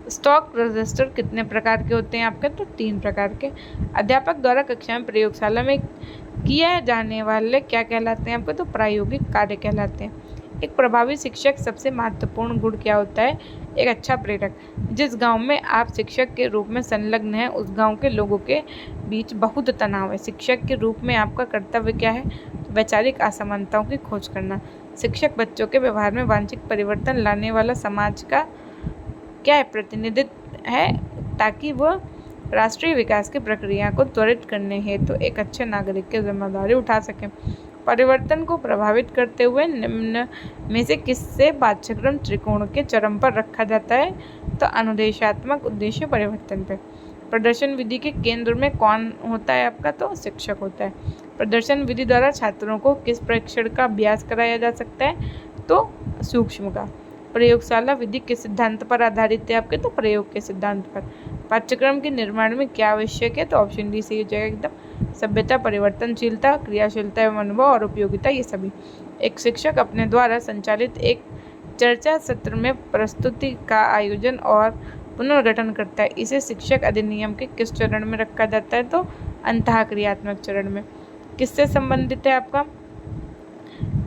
स्टॉक रजिस्टर कितने प्रकार के होते हैं आपके? तो 3 प्रकार के। अध्यापक द्वारा कक्षा में प्रयोगशाला में किए जाने वाले क्या कहलाते हैं आपके? तो प्रायोगिक कार्य कहलाते हैं। एक प्रभावी शिक्षक सबसे महत्वपूर्ण गुण क्या होता है? एक अच्छा प्रेरक। जिस गांव में आप शिक्षक के रूप में संलग्न हैं उस गांव के लोगों के बीच बहुत तनाव है। शिक्षक के रूप में आपका कर्तव्य क्या है? तो वैचारिक असमानताओं की खोज करना। शिक्षक बच्चों के व्यवहार में वांछित परिवर्तन लाने वाला समाज का क्या है? प्रतिनिधित्व है, ताकि वह राष्ट्रीय विकास की प्रक्रिया को त्वरित करने हेतु एक अच्छे नागरिक की जिम्मेदारी उठा सकें। परिवर्तन को प्रभावित करते हुए निम्न में से किससे पाठ्यक्रम त्रिकोण के चरम पर रखा जाता है? तो अनुदेशात्मक उद्देश्य परिवर्तन पे। प्रदर्शन विधि के केंद्र में कौन होता है आपका? तो शिक्षक होता है। प्रदर्शन विधि द्वारा छात्रों को किस परीक्षण का अभ्यास कराया जा सकता है? तो सूक्ष्म का। प्रयोगशाला विधि किस सिद्धांत पर आधारित है आपके? तो प्रयोग के सिद्धांत पर। पाठ्यक्रम के निर्माण में क्या आवश्यक है? तो ऑप्शन डी सही हो जाएगा एकदम। सभ्यता, परिवर्तनशीलता, क्रियाशीलता एवं अनुभव और उपयोगिता, ये सभी। एक शिक्षक अपने द्वारा संचालित एक चर्चा सत्र में प्रस्तुति का आयोजन और पुनर्गठन करता है। इसे शिक्षक अधिनियम के किस चरण में रखा जाता है? तो अंतःक्रियात्मक चरण में। किससे संबंधित है आपका?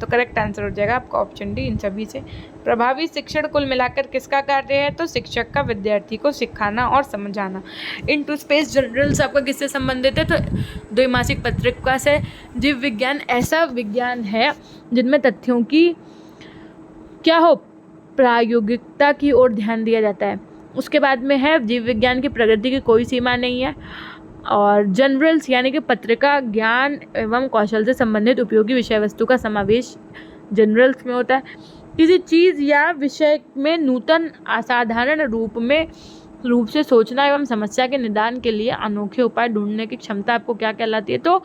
तो करेक्ट आंसर हो जाएगा आपका ऑप्शन डी, इन सभी से। प्रभावी शिक्षण कुल मिलाकर किसका कार्य है? तो शिक्षक का विद्यार्थी को सिखाना और समझाना। इनटू स्पेस जर्नल्स आपका किससे संबंधित है? तो द्विमासिक पत्रिका से। जीव विज्ञान ऐसा विज्ञान है जिनमें तथ्यों की क्या हो, प्रायोगिकता की ओर ध्यान दिया जाता है। उसके बाद में है जीव विज्ञान की प्रगति की कोई सीमा नहीं है। और जनरल्स यानी कि पत्रिका ज्ञान एवं कौशल से संबंधित उपयोगी विषय वस्तु का समावेश जनरल्स में होता है। किसी चीज़ या विषय में नूतन असाधारण रूप से सोचना एवं समस्या के निदान के लिए अनोखे उपाय ढूंढने की क्षमता आपको क्या कहलाती है? तो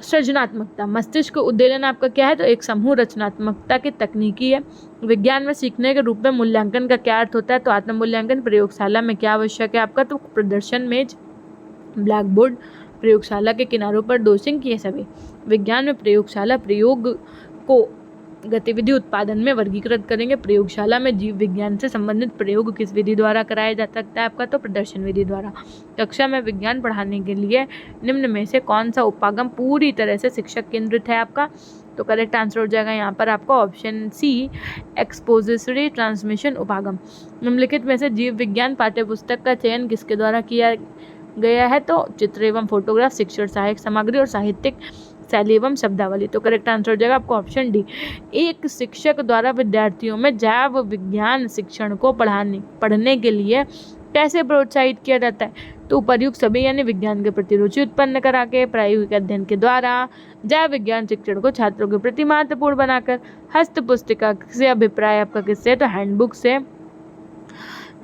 सृजनात्मकता। मस्तिष्क उद्दीलन आपका क्या है? तो एक समूह रचनात्मकता की तकनीकी है। विज्ञान में सीखने के रूप में मूल्यांकन का क्या अर्थ होता है? तो आत्म मूल्यांकन। प्रयोगशाला में क्या आवश्यक है आपका? तो प्रदर्शन मेज, ब्लैक बोर्ड, प्रयोगशाला के किनारों पर डोसिंग, ये सभी। विज्ञान में प्रयोगशाला प्रयोग को गतिविधि उत्पादन में वर्गीकृत करेंगे। प्रयोगशाला में जीव विज्ञान से संबंधित प्रयोग किस विधि द्वारा कराया जा सकता है आपका? तो प्रदर्शन विधि द्वारा। कक्षा में विज्ञान पढ़ाने के लिए निम्न में से कौन सा उपागम पूरी तरह से शिक्षक केंद्रित है आपका? तो करेक्ट आंसर हो जाएगा यहाँ पर आपका ऑप्शन सी, एक्सपोजिटरी ट्रांसमिशन उपागम। निम्नलिखित में से जीव विज्ञान पाठ्यपुस्तक का चयन किसके द्वारा किया गया है? तो चित्र एवं फोटोग्राफ, शिक्षण सहायक सामग्री और साहित्यिक शैली एवं शब्दावली। तो करेक्ट आंसर हो जाएगा आपको ऑप्शन डी। एक शिक्षक द्वारा विद्यार्थियों में जैव विज्ञान शिक्षण को पढ़ने के लिए कैसे प्रोत्साहित किया जाता है? तो उपर्युक्त सभी यानी विज्ञान के प्रति रुचि उत्पन्न करा के, प्रायोगिक अध्ययन के द्वारा, जैव विज्ञान शिक्षण को छात्रों के प्रति महत्वपूर्ण बनाकर, हस्त पुस्तिका से, अभिप्राय आपका किससे? तो हैंडबुक से।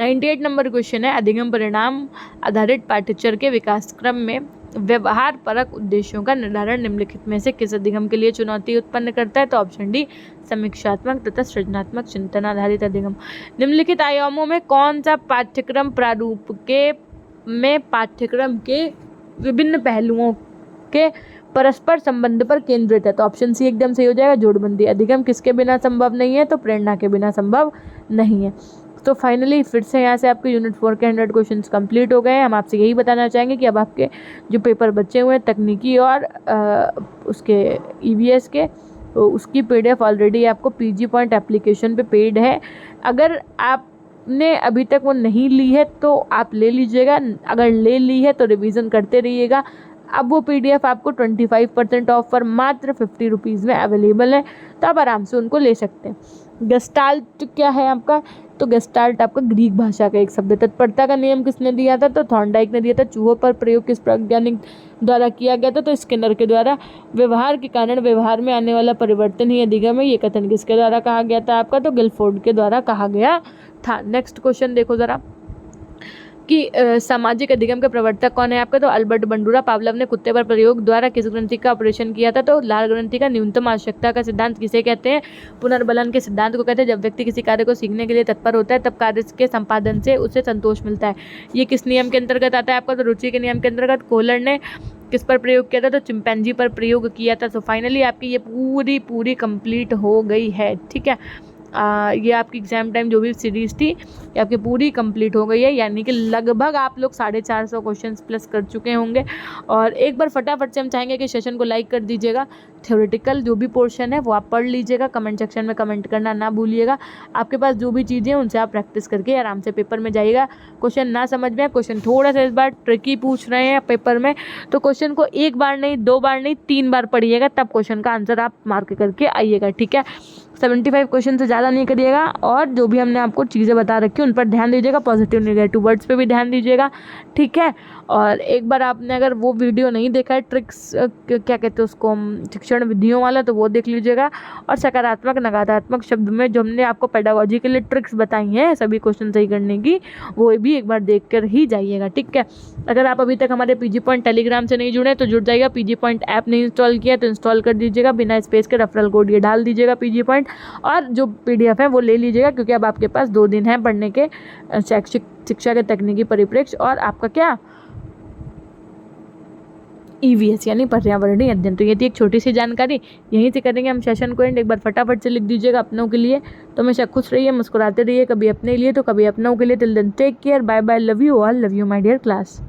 98 नंबर क्वेश्चन है, अधिगम परिणाम आधारित पाठ्यचर्या के विकास क्रम में व्यवहार परक उद्देश्यों का निर्धारण निम्नलिखित में से किस अधिगम के लिए चुनौती उत्पन्न करता है? तो ऑप्शन डी, समीक्षात्मक तथा सृजनात्मक चिंतन आधारित अधिगम। निम्नलिखित आयामों में कौन सा पाठ्यक्रम प्रारूप में पाठ्यक्रम के विभिन्न पहलुओं के परस्पर संबंध पर केंद्रित है? तो ऑप्शन सी एकदम सही हो जाएगा, जोड़बंदी। अधिगम किसके बिना संभव नहीं है? तो प्रेरणा के बिना संभव नहीं है। तो फाइनली फिर से यहाँ से आपके यूनिट 4 के 100 क्वेश्चंस कंप्लीट हो गए हैं। हम आपसे यही बताना चाहेंगे कि अब आपके जो पेपर बचे हुए हैं तकनीकी और उसके EVS के, तो उसकी PDF ऑलरेडी आपको PG पॉइंट एप्लीकेशन पे पेड है। अगर आपने अभी तक वो नहीं ली है तो आप ले लीजिएगा, अगर ले ली है तो रिवीजन करते रहिएगा। अब वो PDF आपको 25% ऑफ पर मात्र 50 रुपीज़ में अवेलेबल है, तो आप आराम से उनको ले सकते हैं। गेस्टाल्ट क्या है आपका? तो गेस्टाल्ट आपका ग्रीक भाषा का एक शब्द है। तत्परता का नियम किसने दिया था? तो थॉर्नडाइक ने दिया था। चूहों पर प्रयोग किस वैज्ञानिक द्वारा किया गया था? तो स्किनर के द्वारा। व्यवहार के कारण व्यवहार में आने वाला परिवर्तन ही अधिगम है, ये कथन किसके द्वारा कहा गया था आपका? तो गिलफोर्ड के द्वारा कहा गया था। नेक्स्ट क्वेश्चन देखो जरा कि सामाजिक अधिगम के प्रवर्तक कौन है आपका? तो अल्बर्ट बंडूरा। पावलव ने कुत्ते पर प्रयोग द्वारा किस ग्रंथि का ऑपरेशन किया था? तो लाल ग्रंथि का। न्यूनतम आवश्यकता का सिद्धांत किसे कहते हैं? पुनर्बलन के सिद्धांत को कहते हैं। जब व्यक्ति किसी कार्य को सीखने के लिए तत्पर होता है तब कार्य के संपादन से उसे संतोष मिलता है। ये किस नियम के अंतर्गत आता है आपका? तो रुचि के नियम के अंतर्गत। कोहलर ने किस पर प्रयोग किया था, तो चिंपैंजी पर प्रयोग किया था। तो फाइनली आपकी ये पूरी कंप्लीट हो गई है, ठीक है। ये आपकी एग्जाम टाइम जो भी सीरीज़ थी ये आपकी पूरी कंप्लीट हो गई है, यानी कि लगभग आप लोग 450 क्वेश्चंस प्लस कर चुके होंगे। और एक बार फटाफट से हम चाहेंगे कि सेशन को लाइक कर दीजिएगा। थ्योरेटिकल जो भी पोर्शन है वो आप पढ़ लीजिएगा, कमेंट सेक्शन में कमेंट करना ना भूलिएगा। आपके पास जो भी चीज़ें हैं उनसे आप प्रैक्टिस करके आराम से पेपर में जाइएगा। क्वेश्चन ना समझ में, क्वेश्चन थोड़ा सा इस बार ट्रिकी पूछ रहे हैं पेपर में, तो क्वेश्चन को एक बार नहीं, 2 बार नहीं, 3 बार पढ़िएगा, तब क्वेश्चन का आंसर आप मार्क करके आइएगा, ठीक है। 75 क्वेश्चन से ज़्यादा नहीं करिएगा। और जो भी हमने आपको चीज़ें बता रखी उन पर ध्यान दीजिएगा, पॉजिटिव नेगेटिव वर्ड्स पे भी ध्यान दीजिएगा, ठीक है। और एक बार आपने अगर वो वीडियो नहीं देखा है, ट्रिक्स क्या कहते हैं उसको, शिक्षण विधियों वाला, तो वो देख लीजिएगा। और सकारात्मक नकारात्मक शब्द में जो हमने आपको पेडागोजी के लिए ट्रिक्स बताई हैं सभी क्वेश्चन सही करने की, वो भी एक बार देख कर ही जाइएगा, ठीक है। अगर आप अभी तक हमारे पीजी पॉइंट टेलीग्राम से नहीं जुड़े तो जुड़ जाइएगा। पीजी पॉइंट ऐप नहीं इंस्टॉल किया तो इंस्टॉल कर दीजिएगा, बिना स्पेस के रेफरल कोड ये डाल दीजिएगा पीजी पॉइंट, और जो PDF है वो ले लीजिएगा, क्योंकि अब आपके पास 2 दिन हैं पढ़ने के शैक्षिक शिक्षा के तकनीकी परिप्रेक्ष्य और आपका क्या EVS यानी पर्यावरणीय अध्ययन। तो ये थी एक छोटी सी जानकारी, यहीं से करेंगे हम सेशन को एंड। एक बार फटाफट से लिख दीजिएगा अपनों के लिए। तो हमेशा खुश रहिए, मुस्कुराते रहिए, कभी अपने लिए तो कभी अपनों के लिए। Till then take care, bye bye, love you all, love you my dear class.